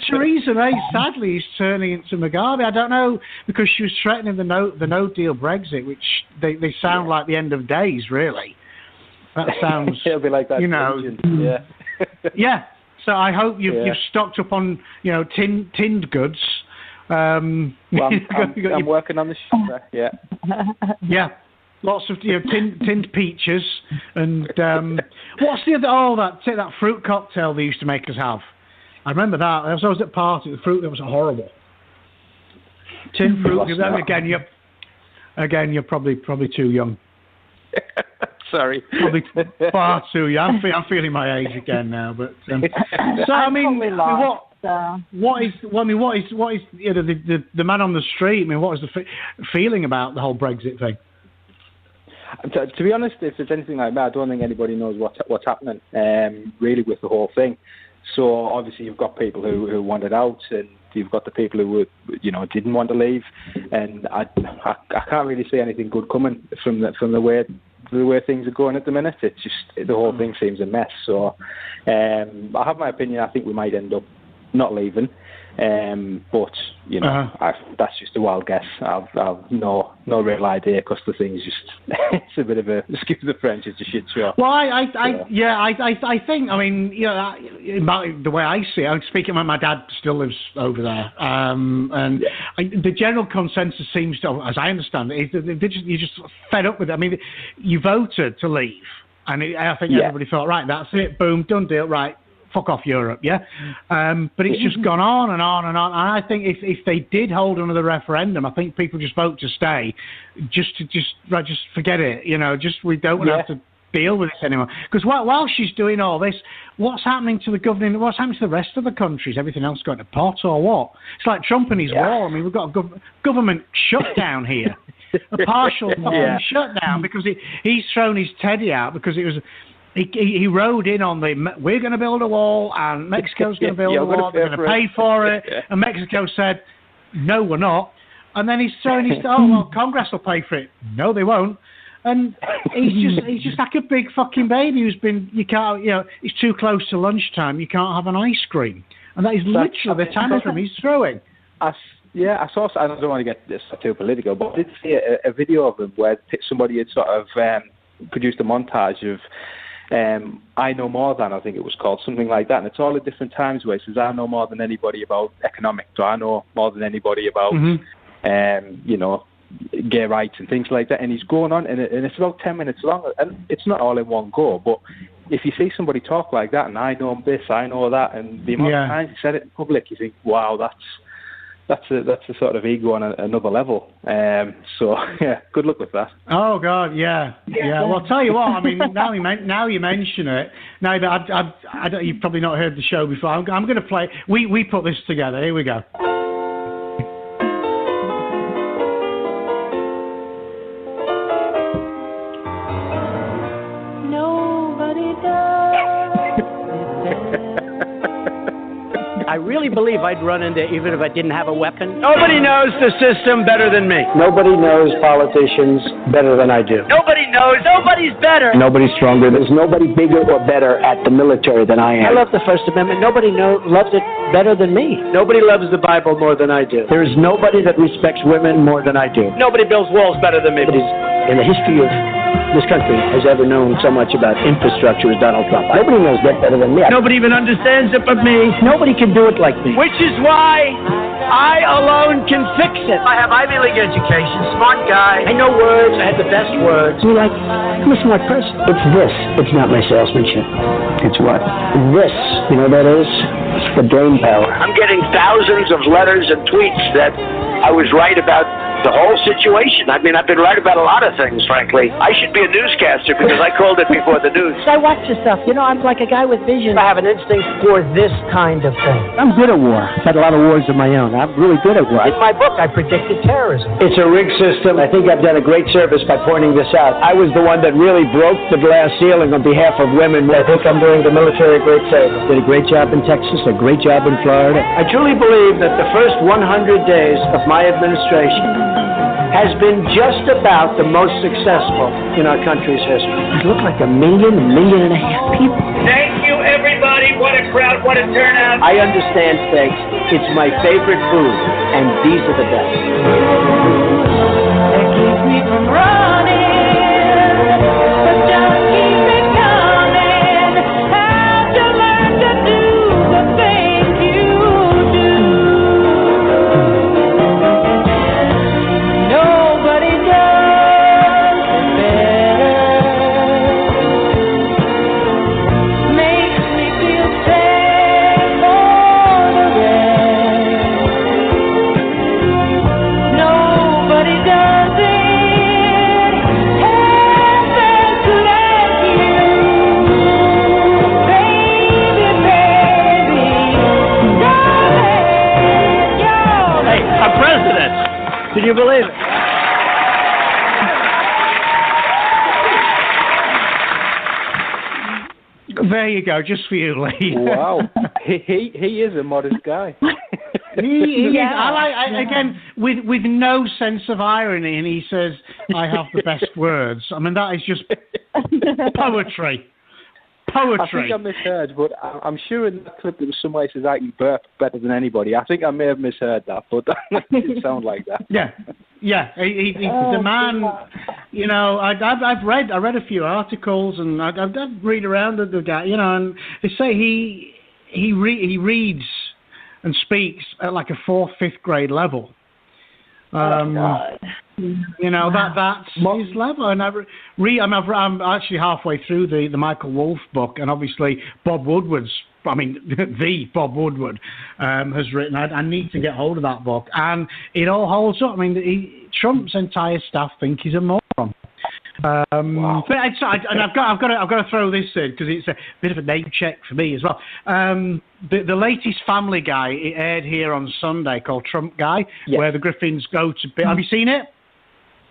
Theresa May sadly is turning into Mugabe. I don't know, because she was threatening the no deal Brexit, which they sound like the end of days. Really, that sounds. It'll be like that. You know, yeah. So I hope you've stocked up on tinned goods. Well, I'm working on the sugar. Yeah. Yeah. Lots of tinned peaches and what's the other? That fruit cocktail they used to make us have. I remember that. I was at party. The fruit that was horrible. Tinned fruit. Again, you're probably too young. Sorry. Probably far too young. I'm feeling my age again now. But so I mean, what is the man on the street? I mean, what is the feeling about the whole Brexit thing? To be honest, if there's anything like that, I don't think anybody knows what's happening really with the whole thing. So obviously you've got people who wanted out, and you've got the people who didn't want to leave, and I can't really see anything good coming from the way things are going at the minute. It's just the whole thing seems a mess. So I have my opinion. I think we might end up not leaving, but that's just a wild guess. I've no real idea, because the thing's just it's a bit of a, excuse the French, it's a shit show. Well, I think, I mean, the way I see it, I'm speaking about my dad still lives over there, and the general consensus seems to, as I understand it, is that you're just fed up with it. I mean, you voted to leave, and I think everybody thought, right, that's it, boom, done deal, right. Fuck off Europe, yeah? But it's just gone on and on and on. And I think if they did hold another referendum, I think people just vote to stay, just forget it. We don't have to deal with this anymore. Because while she's doing all this, what's happening to the governing? What's happening to the rest of the countries? Everything else going to pot or what? It's like Trump and his wall. I mean, we've got a government shutdown here, a partial shutdown, because he's thrown his teddy out because it was. He rode in on we're going to build a wall, and Mexico's going to build a wall, they're going to pay for it. And Mexico said, no, we're not. And then he's throwing Congress will pay for it. No, they won't. And he's just like a big fucking baby it's too close to lunchtime, you can't have an ice cream. And that is literally the tantrum he's throwing. I saw, I don't want to get this too political, but I did see a video of him where somebody had sort of produced a montage of I Know More Than, I think it was called, something like that. And it's all at different times where he says, I know more than anybody about economics, or I know more than anybody about, gay rights and things like that. And he's going on, and it's about 10 minutes long. And it's not all in one go, but if you see somebody talk like that, and I know this, I know that, and the amount of times he said it in public, you think, wow, that's a sort of ego on another level. So good luck with that. Oh God, yeah. Well, I'll tell you what. I mean, now you mention it. Now, you've probably not heard the show before. I'm going to play. We put this together. Here we go. I really believe I'd run into, even if I didn't have a weapon. Nobody knows the system better than me. Nobody knows politicians better than I do. Nobody knows. Nobody's better. Nobody's stronger. There's nobody bigger or better at the military than I am. I love the First Amendment. Nobody loves it better than me. Nobody loves the Bible more than I do. There is nobody that respects women more than I do. Nobody builds walls better than me. Nobody's in the history of this country has ever known so much about infrastructure as Donald Trump. Nobody knows that better than me. Nobody even understands it but me. Nobody can do it like me. Which is why I alone can fix it. I have Ivy League education, smart guy. I know words. I had the best words. You're like, I'm a smart person. It's this. It's not my salesmanship. It's what? This. You know what that is? It's the brain power. I'm getting thousands of letters and tweets that I was right about the whole situation. I mean, I've been right about a lot of things, frankly. I should be a newscaster because I called it before the news. I watch your stuff. You know, I'm like a guy with vision. I have an instinct for this kind of thing. I'm good at war. I've had a lot of wars of my own. I'm really good at war. In my book, I predicted terrorism. It's a rigged system. I think I've done a great service by pointing this out. I was the one that really broke the glass ceiling on behalf of women. I think I'm doing the military a great favor. Did a great job in Texas, a great job in Florida. I truly believe that the first 100 days of my administration has been just about the most successful in our country's history. It looked like 1.5 million people. Thank you, everybody. What a crowd. What a turnout. I understand steaks. It's my favorite food, and these are the best. It keeps me from running, but just keep it coming. Have to learn to do the things you do. Nobody does it better. Makes me feel sad for the rest. Nobody does it half as good as you, baby, darling, you're Hey, I'm president. Can you believe it? There you go, just for you, Lee. Wow. He is a modest guy. He is. Again, with no sense of irony, and he says, I have the best words. I mean, that is just poetry. I think I misheard, but I'm sure in that clip there was somebody says I can burp better than anybody. I think I may have misheard that, but it didn't sound like that. Yeah. He's the man. You know, I read a few articles, and I've read around the guy. You know, and they say he reads and speaks at like a 4th, 5th grade level. You know, that's his level. And I'm actually halfway through the Michael Wolff book, and obviously Bob Woodward has written. I need to get hold of that book, and it all holds up. I mean, Trump's entire staff think he's a moron. Wow. But I've got to throw this in because it's a bit of a name check for me as well. The latest Family Guy, it aired here on Sunday, called Trump Guy, where the Griffins go to. Have you seen it?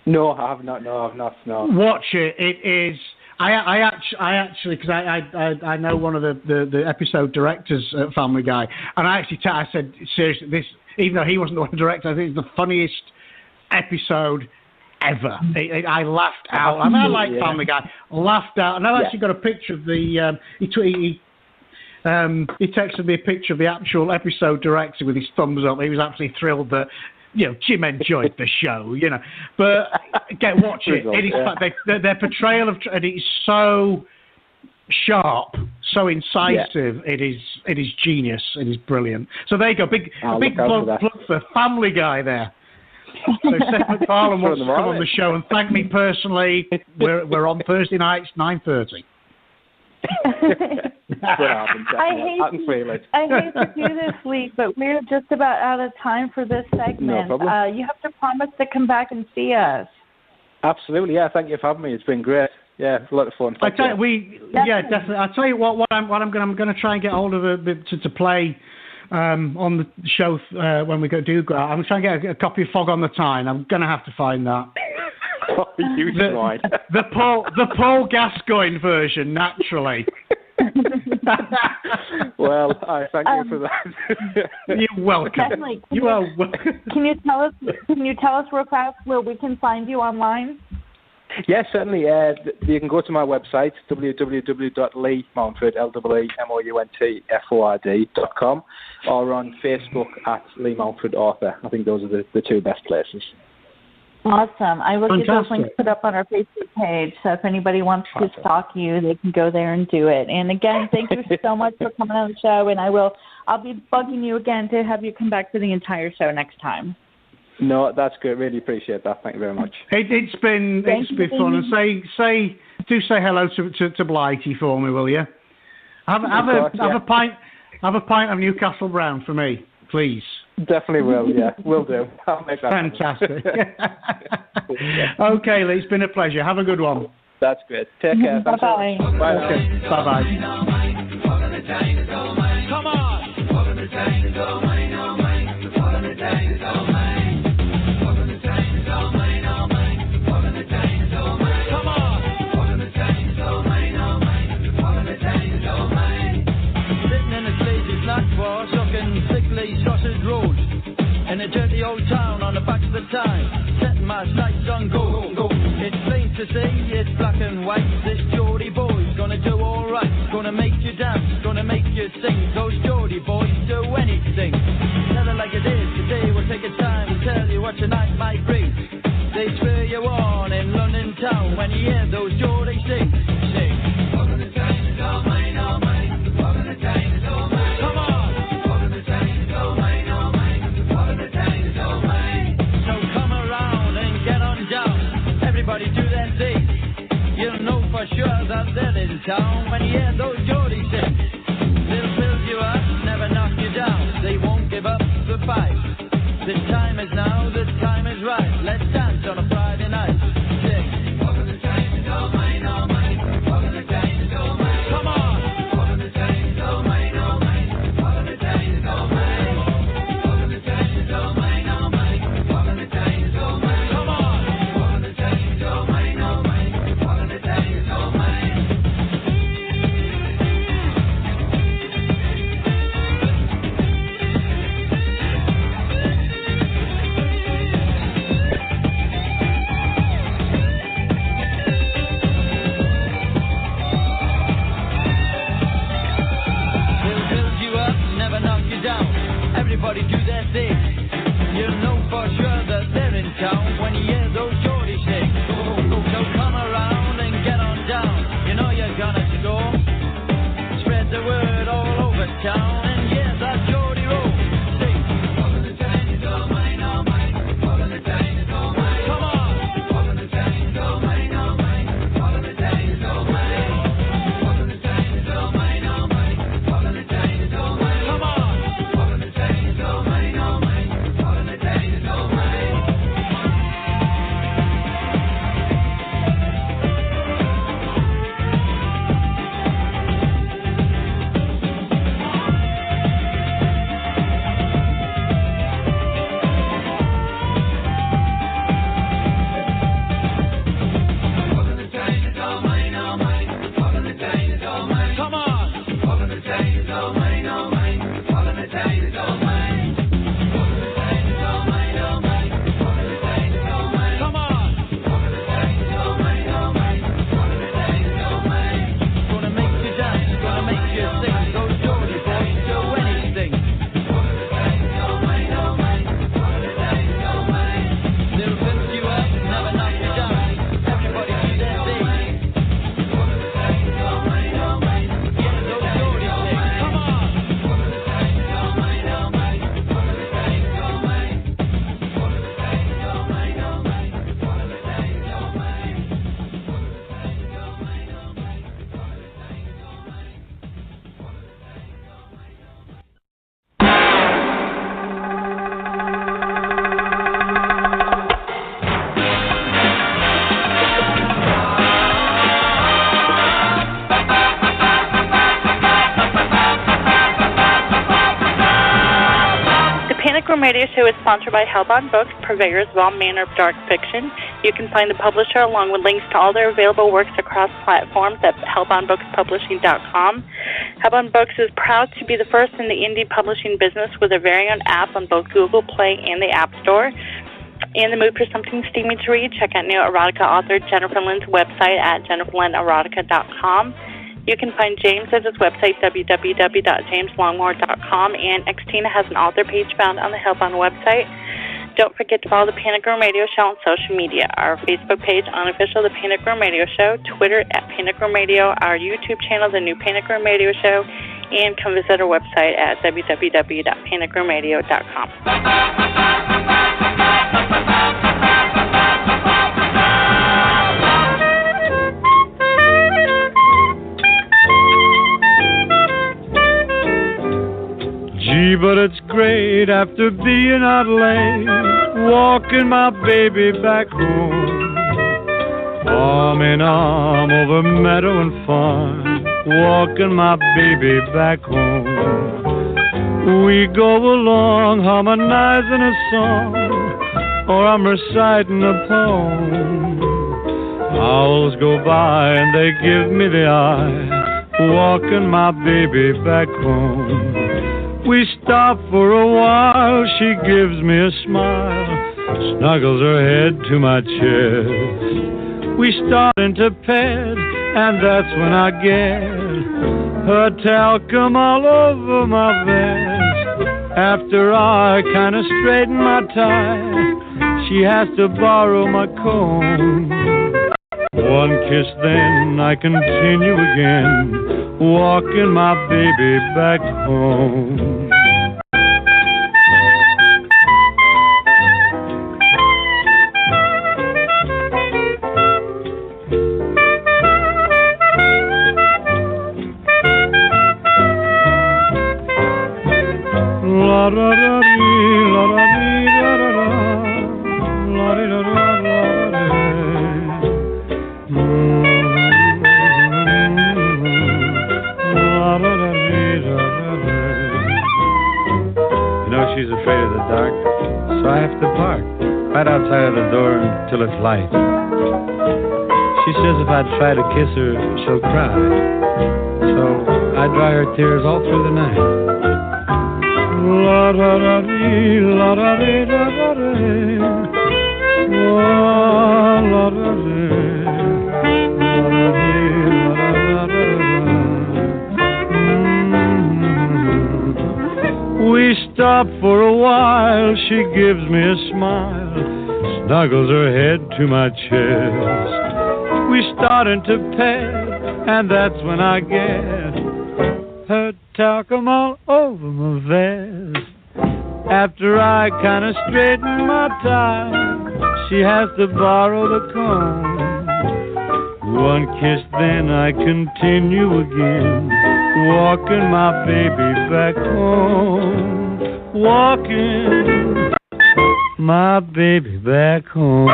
No, I have not. No, I've not. No. Watch it. It is. I actually, because I know one of the episode directors at Family Guy, and I actually I said, seriously, this, even though he wasn't the one director, I think it's the funniest episod ever. I laughed out. I mean, I like Family Guy. Laughed out, and I've actually got a picture of the. He texted me a picture of the actual episode director with his thumbs up. He was absolutely thrilled that, you know, Jim enjoyed the show, you know. But watch it. It is their portrayal of it is so sharp, so incisive. Yeah. It is genius. It is brilliant. So there you go. Big plug for Family Guy there. So Seth MacFarlane wants to come on the show and thank me personally. We're on Thursday nights, 9:30. I hate to do this, Lee, but we're just about out of time for this segment. No problem. You have to promise to come back and see us. Absolutely, yeah. Thank you for having me. It's been great. Yeah, a lot of fun. Definitely. I'll tell you what I'm going to try and get hold of to play on the show when we do go out. I'm trying to get a copy of Fog on the Tyne. I'm going to have to find that. The Paul Gascoigne version, naturally. Well, I thank you for that. You're welcome. Definitely. You are welcome. Can you tell us real fast where we can find you online? Yes, certainly. You can go to my website, www.leemountford.com, or on Facebook at Lee Mountford Author. I think those are the two best places. Awesome. I will get those links put up on our Facebook page, so if anybody wants to stalk you, they can go there and do it. And again, thank you so much for coming on the show, and I'll be bugging you again to have you come back for the entire show next time. No, that's good. Really appreciate that. Thank you very much. It's been fun. And say hello to Blighty for me, will you? Have a pint of Newcastle Brown for me, please. Definitely will. Yeah, will do. I'll make that. Fantastic. Okay, Lee, it's been a pleasure. Have a good one. That's great. Take care. Bye-bye. Bye. Okay. Bye-bye. Come on. Sausage rolls in a dirty old town on the back of the Tyne, setting my sights on gold. It's plain to see, it's black and white. This Geordie boy's gonna do all right. Gonna make you dance, gonna make you sing. Those Geordie boys do anything. Tell it like it is. Today we'll take a time to tell you what your night might bring. They spur you on in London town when you hear those Geordie sing. Welcome to Tyne, it's all mine, all mine. Welcome to Tyne, it's all mine. Come on. Everybody do their thing. You'll know for sure that they're in town when you hear those Geordie sing. They'll build you up, never knock you down. They won't give up the fight. The time is now, the time is right. Let's dance on a Friday night. Sing. Welcome to Tyne, it's all mine, all mine. Welcome to Tyne, it's all mine. Come on. Welcome to Tyne, it's all mine, all mine. Welcome to Tyne, it's all mine. Welcome to Tyne, it's all mine, all mine. Welcome to Tyne, it's all mine. Come on. Room Radio Show is sponsored by Hellbound Books, purveyors of all manner of dark fiction. You can find the publisher along with links to all their available works across platforms at hellboundbookspublishing.com. Hellbound Books is proud to be the first in the indie publishing business with a very own app on both Google Play and the App Store. In the mood for something steamy to read, check out new erotica author Jennifer Lynn's website at jenniferlynnerotica.com. You can find James at his website, www.jameslongmore.com, and Xtina has an author page found on the Hellbound website. Don't forget to follow the Panic Room Radio Show on social media. Our Facebook page, Unofficial The Panic Room Radio Show, Twitter at Panic Room Radio, our YouTube channel, The New Panic Room Radio Show, and come visit our website at www.panicroomradio.com. Gee, but it's great after being out late, walking my baby back home. Arm in arm over meadow and farm, walking my baby back home. We go along harmonizing a song, or I'm reciting a poem. Owls go by and they give me the eye, walking my baby back home. We stop for a while, she gives me a smile, snuggles her head to my chest. We start into bed, and that's when I get her talcum all over my vest. After I kind of straighten my tie, she has to borrow my comb. One kiss, then I continue again, walking my baby back home. La da da dee, la da dee, da da da, la dee da da da da. She's afraid of the dark, so I have to park right outside of the door until it's light. She says if I try to kiss her, she'll cry, so I dry her tears all through the night. La da da dee, la da dee da da dee, la da dee, la da dee, la da da da. We stop for a while, she gives me a smile, snuggles her head to my chest. We start into bed, and that's when I get her talcum all over my vest. After I kind of straighten my tie, she has to borrow the comb. One kiss, then I continue again, walking my baby back home. Walking my baby back home.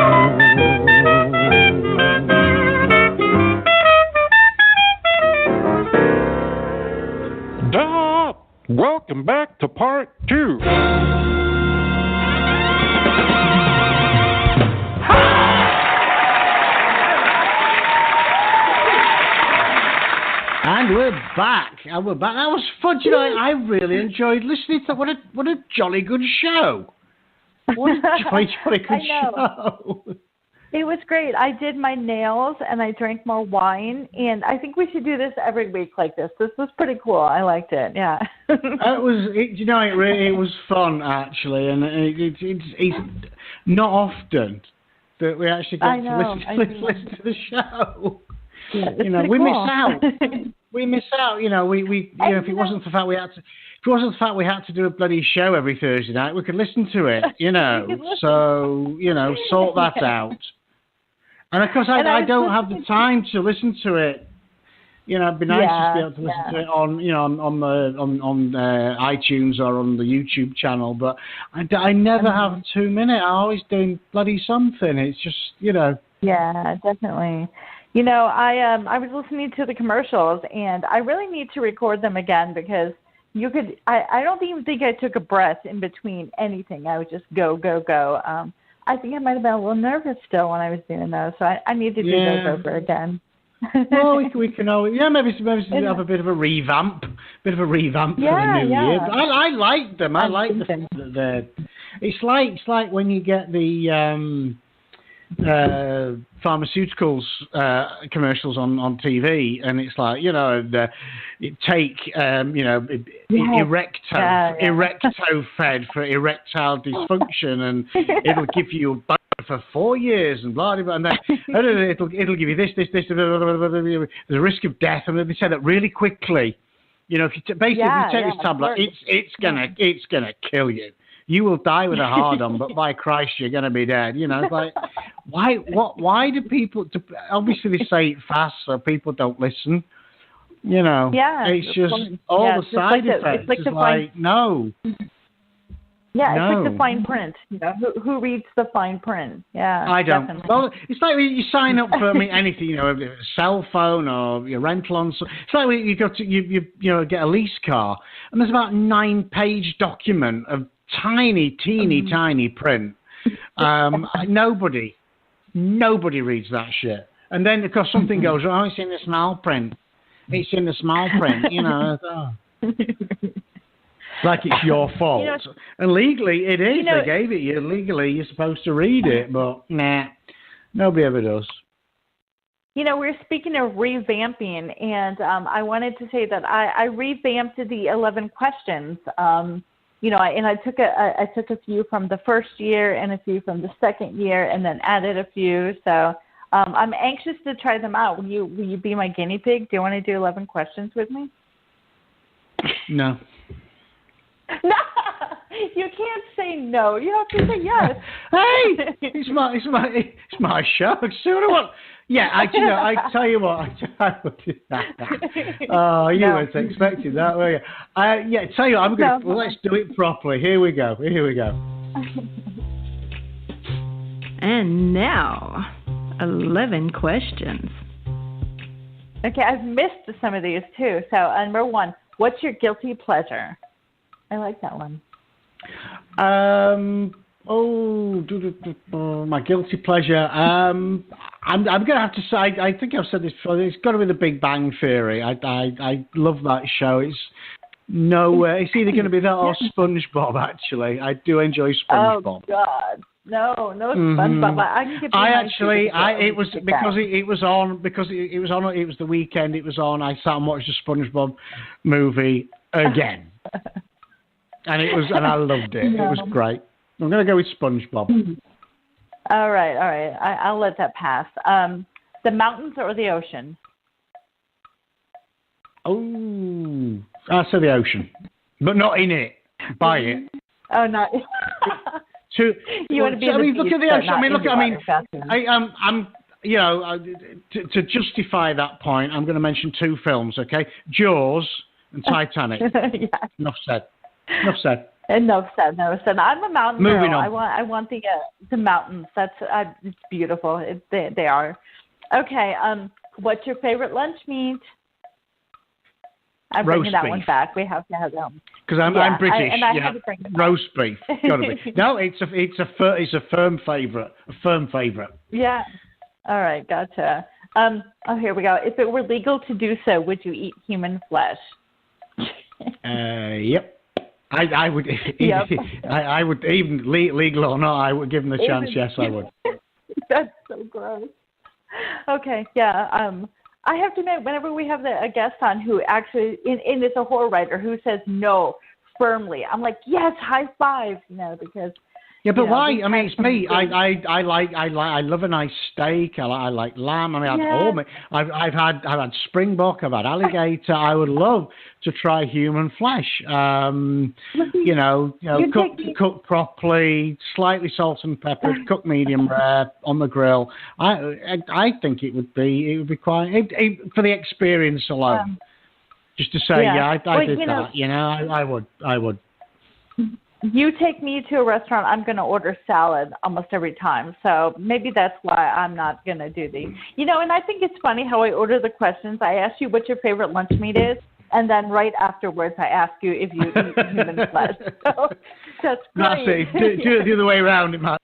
Welcome back to part 2. And we're back. That was fun. You know, I really enjoyed listening to that. What a jolly good show. What a jolly good show. It was great. I did my nails and I drank more wine, and I think we should do this every week like this. This was pretty cool. I liked it. Yeah. It was fun actually, and it's not often that we actually get to listen to the show. Yeah, we cool. miss out. We miss out. You know, if it wasn't for the fact we had to. If it wasn't the fact we had to do a bloody show every Thursday night, we could listen to it, you know. So, you know, sort that out. And of course, I don't have the time to listen to it. You know, it'd be nice to be able to listen to it on, you know, on iTunes or on the YouTube channel. But I never have 2 minutes. I'm always doing bloody something. It's just, you know. Yeah, definitely. You know, I was listening to the commercials, and I really need to record them again because you could. I don't even think I took a breath in between anything. I would just go, go, go. I think I might have been a little nervous still when I was doing those, so I need to do those over again. Well, we can always, maybe have a bit of a revamp for the new year. But I like them. I like the. It's like when you get the pharmaceuticals commercials on TV, and it's like, erecto fed for erectile dysfunction, and it'll give you a bone for 4 years and blah blah blah, and then it'll give you this, there's a risk of death, and they say that really quickly. If you take this tablet, it's gonna kill you. You will die with a hard-on, but by Christ, you're going to be dead. It's like, why do people? Obviously, they say it fast, so people don't listen. It's just all the side effects. It's like no. Yeah, it's like the fine print. Who reads the fine print? Yeah, I don't. Definitely. Well, it's like you sign up for anything, a cell phone or your rental on. It's like when you go to you get a lease car, and there's about a 9-page document of teeny print. Nobody reads that shit. And then of course something goes wrong. It's in the small print. It's like it's your fault. And legally it is. They gave it you. Legally you're supposed to read it, but nah, nobody ever does. We're speaking of revamping, and I wanted to say that I revamped the 11 questions. I took a few from the first year and a few from the second year, and then added a few. So I'm anxious to try them out. Will you be my guinea pig? Do you want to do 11 questions with me? No. No, you can't say no. You have to say yes. Hey, it's my show. So what I want. Yeah, I tell you what. Oh, you weren't expecting that, were you? Tell you what, let's do it properly. Here we go. And now, 11 questions. Okay, I've missed some of these too. So, number 1, what's your guilty pleasure? I like that one. My guilty pleasure. I'm going to have to say, I think I've said this before, it's got to be The Big Bang Theory. I love that show. It's it's either going to be that or SpongeBob, actually. I do enjoy SpongeBob. Oh, God. No, SpongeBob. It was the weekend it was on. I sat and watched the SpongeBob movie again. And I loved it. No. It was great. I'm going to go with SpongeBob. All right. I'll let that pass. The mountains or the ocean? Oh, I say the ocean, but not in it. By it. Oh, not. You want to be in the beach, look at the ocean. To justify that point, I'm going to mention 2 films. Okay, Jaws and Titanic. Yes. Enough said. Enough said. I'm a mountain Moving girl. on. I want the mountains. That's it's beautiful. They are. Okay. What's your favorite lunch meat? I'm bringing that one back. We have to have that one. Because I'm British. I had to bring it back. Roast beef. Got to be. No, it's a firm favorite. Yeah. All right. Gotcha. Here we go. If it were legal to do so, would you eat human flesh? Yep. I would. Yep. I would, even legal or not, I would give them the chance. Yes, I would. That's so gross. Okay. Yeah. I have to admit, whenever we have a guest on who actually is a horror writer who says no firmly, I'm like, yes, high five, because. Yeah, but why? I mean, it's me. I love a nice steak. I like lamb. I mean, I've had springbok. I've had alligator. I would love to try human flesh. Cooked properly, slightly salt and peppered, cooked medium rare on the grill. I think it would be quite for the experience alone. Just to say, I did that. I would. You take me to a restaurant, I'm going to order salad almost every time. So maybe that's why I'm not going to do these. And I think it's funny how I order the questions. I ask you what your favorite lunch meat is, and then right afterwards I ask you if you eat human flesh. So that's great. That's it. Do it the other way around, it might.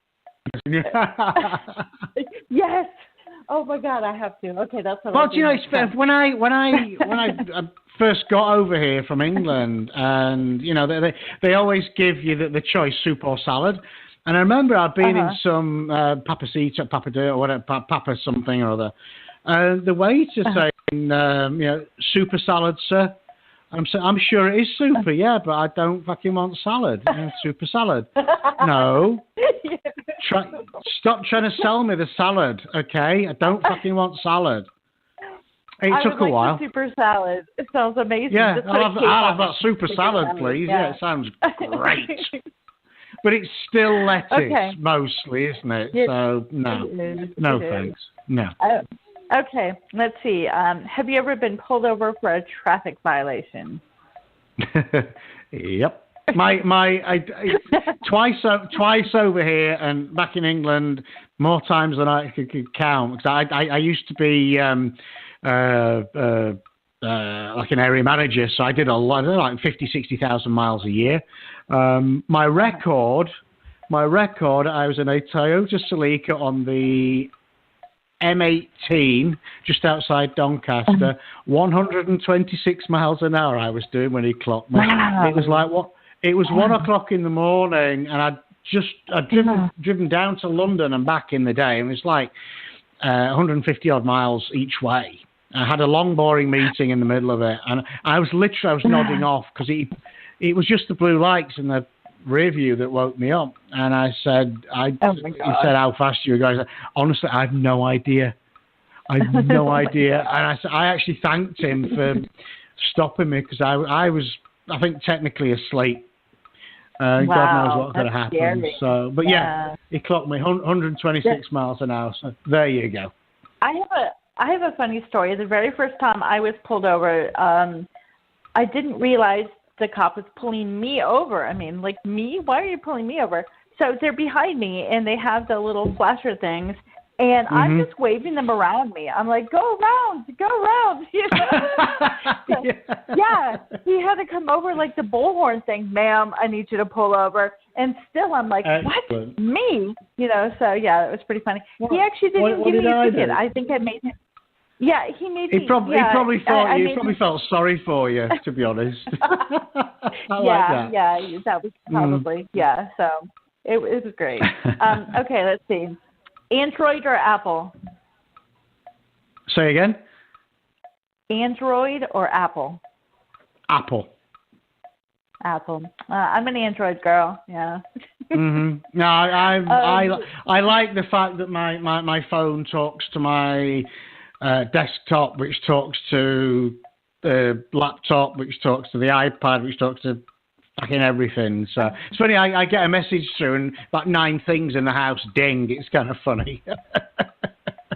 Yes. Oh my God, I have to. Okay, that's what. Well, do you know, it's, when I first got over here from England, and you know, they always give you the choice, soup or salad. And I remember I'd been in some Papacita, Papadeur, or whatever, Papa something or other. The waiter saying, you know, super salad, sir. I'm sure it is super, yeah, but I don't fucking want salad. Super salad. No. Stop trying to sell me the salad, okay? I don't fucking want salad. It took a while. The super salad. It sounds amazing. Yeah, I'll have that super salad, please. Yeah, it sounds great. But it's still lettuce, mostly, isn't it? So, no thanks. No. Okay, let's see. Have you ever been pulled over for a traffic violation? Yep. Twice over here and back in England, more times than I could count. Because I used to be like an area manager, so I did a lot, like 50, 60,000 miles a year. My record, I was in a Toyota Celica on the M18, just outside Doncaster, 126 miles an hour I was doing when he clocked me. Wow. It was like what? It was 1 o'clock in the morning, and I'd driven down to London and back in the day, and it was like 150 odd miles each way. I had a long, boring meeting in the middle of it, and I was nodding off because it was just the blue lights in the rear view that woke me up. And I said, he said, how fast you were going? I said, honestly, I have no idea. And I actually thanked him for stopping me because I was, I think, technically asleep. God knows what could have happened. Scary. So, but yeah, he clocked me 126 miles an hour. So there you go. I have a funny story. The very first time I was pulled over, I didn't realize the cop was pulling me over. I mean, like, me? Why are you pulling me over? So they're behind me, and they have the little flasher things, and I'm just waving them around me. I'm like, go around. You know? Yeah, he had to come over like the bullhorn thing. Ma'am, I need you to pull over. And still I'm like, what? Me? You know, so yeah, it was pretty funny. He actually didn't give me a ticket. I think I made him. Yeah, he made me. He probably felt sorry for you, to be honest. I like that. Yeah, that was probably, so it was great. Okay, let's see. Android or Apple? Say again? Android or Apple? Apple. I'm an Android girl, yeah. No, I like the fact that my phone talks to my desktop, which talks to the laptop, which talks to the iPad, which talks to fucking everything. So it's funny, I get a message through and about 9 things in the house ding. It's kind of funny.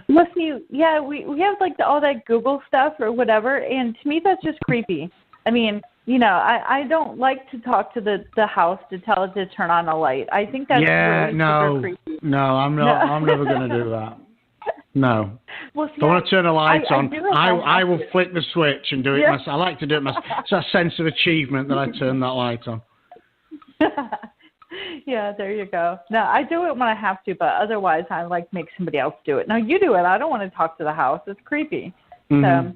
Well, see, yeah, we have like all that Google stuff or whatever, and to me that's just creepy. I mean, you know, I don't like to talk to the house to tell it to turn on a light. I think that's really super creepy. No, I'm not. I'm never going to do that. No. Well, see, if I want to turn a light on, I will flick the switch and do it myself. I like to do it myself. It's a sense of achievement that I turn that light on. Yeah, there you go. No, I do it when I have to, but otherwise I like make somebody else do it. No, you do it. I don't want to talk to the house. It's creepy. So,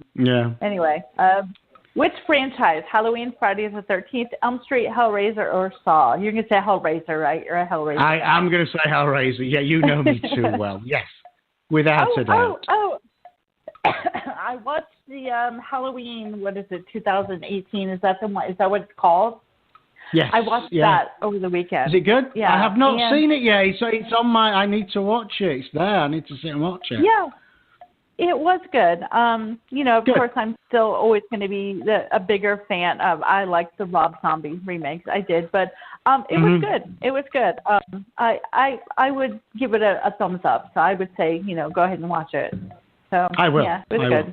anyway, which franchise? Halloween, Friday the 13th, Elm Street, Hellraiser, or Saw? You're going to say Hellraiser, right? You're a Hellraiser. I'm going to say Hellraiser. Yeah, you know me too well. Yes, without a doubt. I watched the Halloween, what is it, 2018? Is that the one? Is that what it's called? Yes. I watched that over the weekend. Is it good? Yeah. I have not seen it yet. So it's on my, I need to watch it. It's there. I need to sit and watch it. Yeah. It was good. You know, of course, I'm still always going to be a bigger fan of, I like the Rob Zombie remakes. I did, but it was good. It was good. I would give it a thumbs up. So I would say, you know, go ahead and watch it. So I will. Yeah, it was good.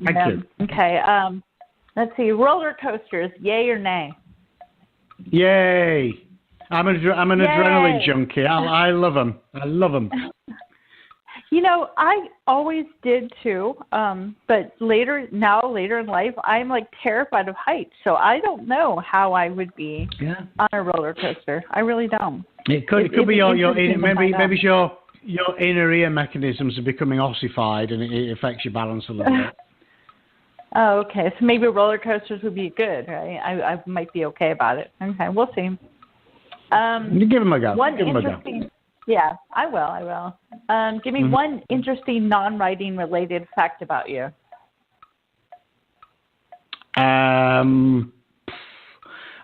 Thank you. Okay. Let's see. Roller coasters, yay or nay? Yay! I'm an adrenaline junkie. I love them. I love them. I always did too. But later in life, I'm like terrified of heights. So I don't know how I would be on a roller coaster. I really don't. It could be maybe your inner ear mechanisms are becoming ossified and it affects your balance a little bit. Oh, okay. So maybe roller coasters would be good, right? I might be okay about it. Okay, we'll see. You give them a go. Yeah, I will. Give me one interesting non-writing related fact about you.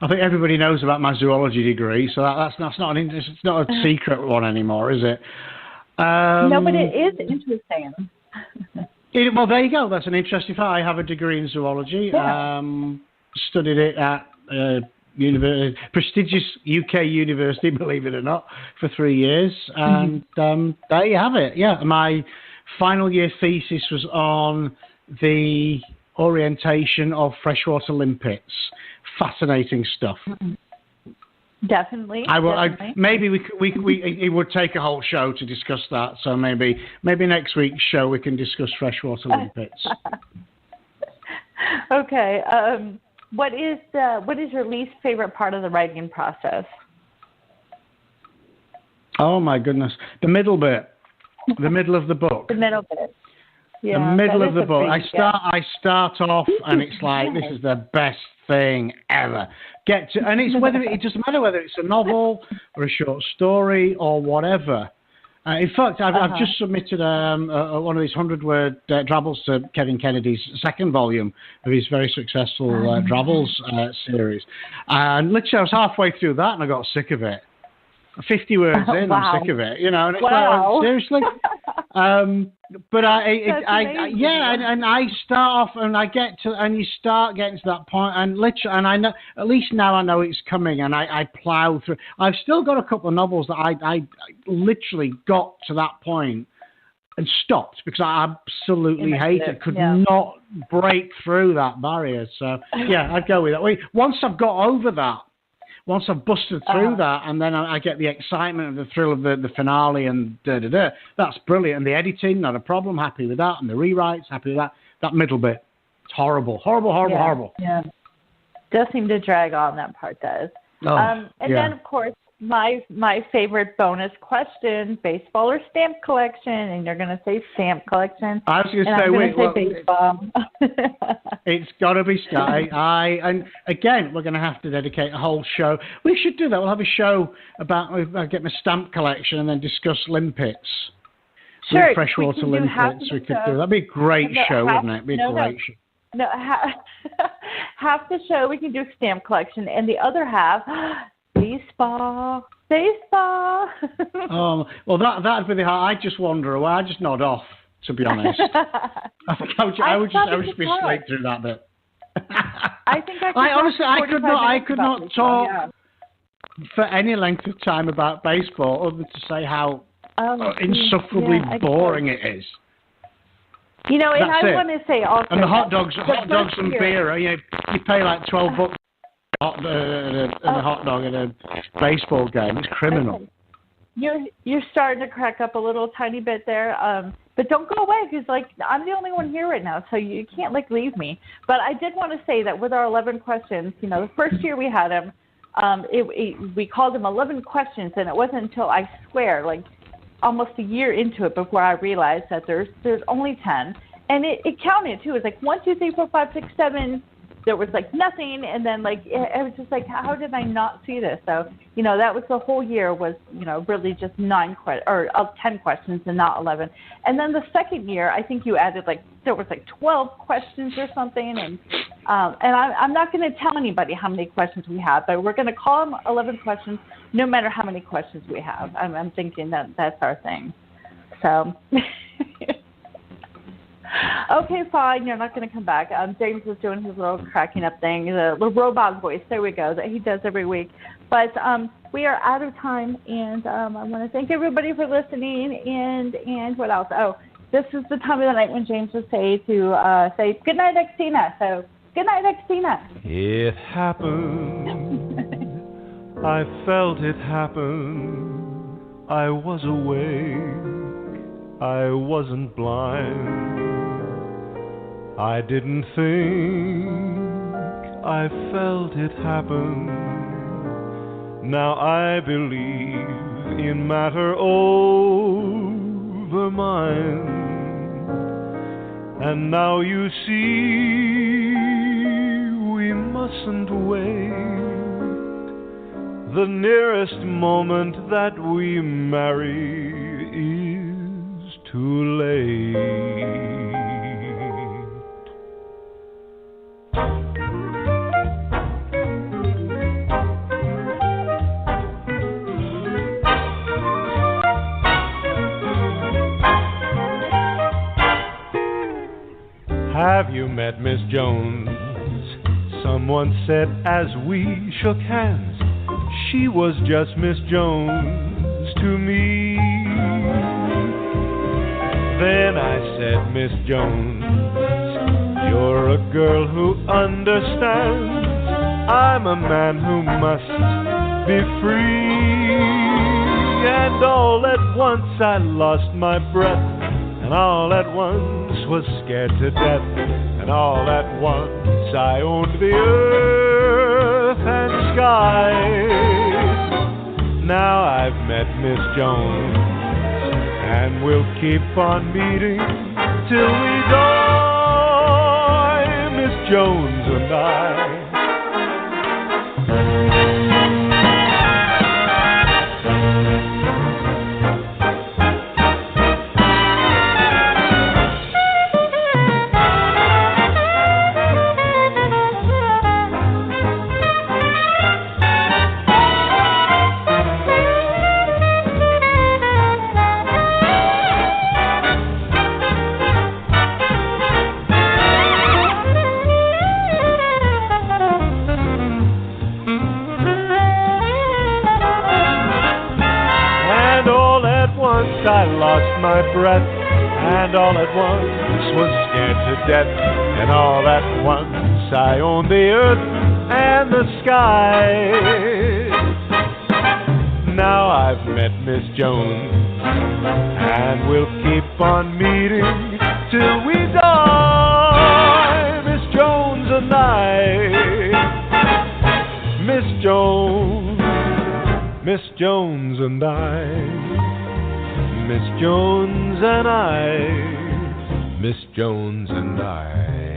I think everybody knows about my zoology degree, so that's not it's not a secret one anymore, is it? No, but it is interesting. Well, there you go. That's an interesting fact. I have a degree in zoology. Yeah. Studied it at prestigious UK university, believe it or not, for 3 years. And there you have it. Yeah, my final year thesis was on the orientation of freshwater limpets. Fascinating stuff. Definitely. Maybe it would take a whole show to discuss that. So maybe next week's show we can discuss freshwater limpets. Okay. What is your least favorite part of the writing process? Oh my goodness, the middle bit, the middle of the book. The middle bit. Yeah, the middle of the book. I start off and it's like, this is the best thing ever. And it doesn't matter whether it's a novel or a short story or whatever. In fact, I've just submitted one of these 100-word Drabbles to Kevin Kennedy's second volume of his very successful Drabbles series. And literally, I was halfway through that and I got sick of it. 50 words in, wow. I'm sick of it. And it's like, seriously? But I start off and you start getting to that point, and literally, and I know, at least now I know it's coming, and I plow through. I've still got a couple of novels that I literally got to that point and stopped because I absolutely hate it. Could not break through that barrier. So yeah, I'd go with that. Once I've got over that. Once I've busted through that, and then I get the excitement and the thrill of the finale and that's brilliant. And the editing, not a problem, happy with that. And the rewrites, happy with that. That middle bit, it's horrible. Yeah, does seem to drag on, that part does. Then, of course, my favorite bonus question, baseball or stamp collection, and you're going to say stamp collection. I was going to say, baseball. It's got to be stamp. And again, we're going to have to dedicate a whole show. We should do that. We'll have a show about, I'll get my stamp collection and then discuss limpets. Sure. Freshwater limpets. We could do that. That'd be a great show, wouldn't it? It'd be a great show. No, half the show we can do stamp collection, and the other half, baseball. Well, that'd be the hard. I just wander away. I just nod off, to be honest. I would just be straight through that bit. I think I could not talk for any length of time about baseball other than to say how insufferably boring it is. And I want to say also. And the hot dogs and beer. You pay like $12 a hot dog at a baseball game. It's criminal. Okay. You're starting to crack up a little tiny bit there, but don't go away because I'm the only one here right now, so you can't leave me. But I did want to say that with our 11 questions, the first year we had them, we called them 11 questions, and it wasn't until I swear almost a year into it before I realized that there's only 10, and it counted too. It's 1, 2, 3, 4, 5, 6, 7. There was nothing, and then it was just how did I not see this? So that was the whole year was really just 10 questions and not 11. And then the second year, I think you added there was 12 questions or something, and I'm not going to tell anybody how many questions we have, but we're going to call them 11 questions, no matter how many questions we have. I'm thinking that's our thing. So. Okay, fine. You're not going to come back. James was doing his little cracking up thing, the little robot voice. There we go, that he does every week. But we are out of time, and I want to thank everybody for listening. And what else? Oh, this is the time of the night when James would say good night, Xtina. So good night, Xtina. It happened. I felt it happen. I was awake. I wasn't blind. I didn't think, I felt it happen. Now I believe in matter over mind. And now you see, we mustn't wait. The nearest moment that we marry is too late. Have you met Miss Jones? Someone said as we shook hands, she was just Miss Jones to me. Then I said, Miss Jones, you're a girl who understands. I'm a man who must be free. And all at once I lost my breath, and all at once was scared to death, and all at once I owned the earth and sky. Now I've met Miss Jones, and we'll keep on meeting till we die, Miss Jones and I. I lost my breath, and all at once was scared to death, and all at once I owned the earth and the sky. Now I've met Miss Jones, and we'll keep on meeting till we die, Miss Jones and I. Miss Jones, Miss Jones and I. Miss Jones and I, Miss Jones and I.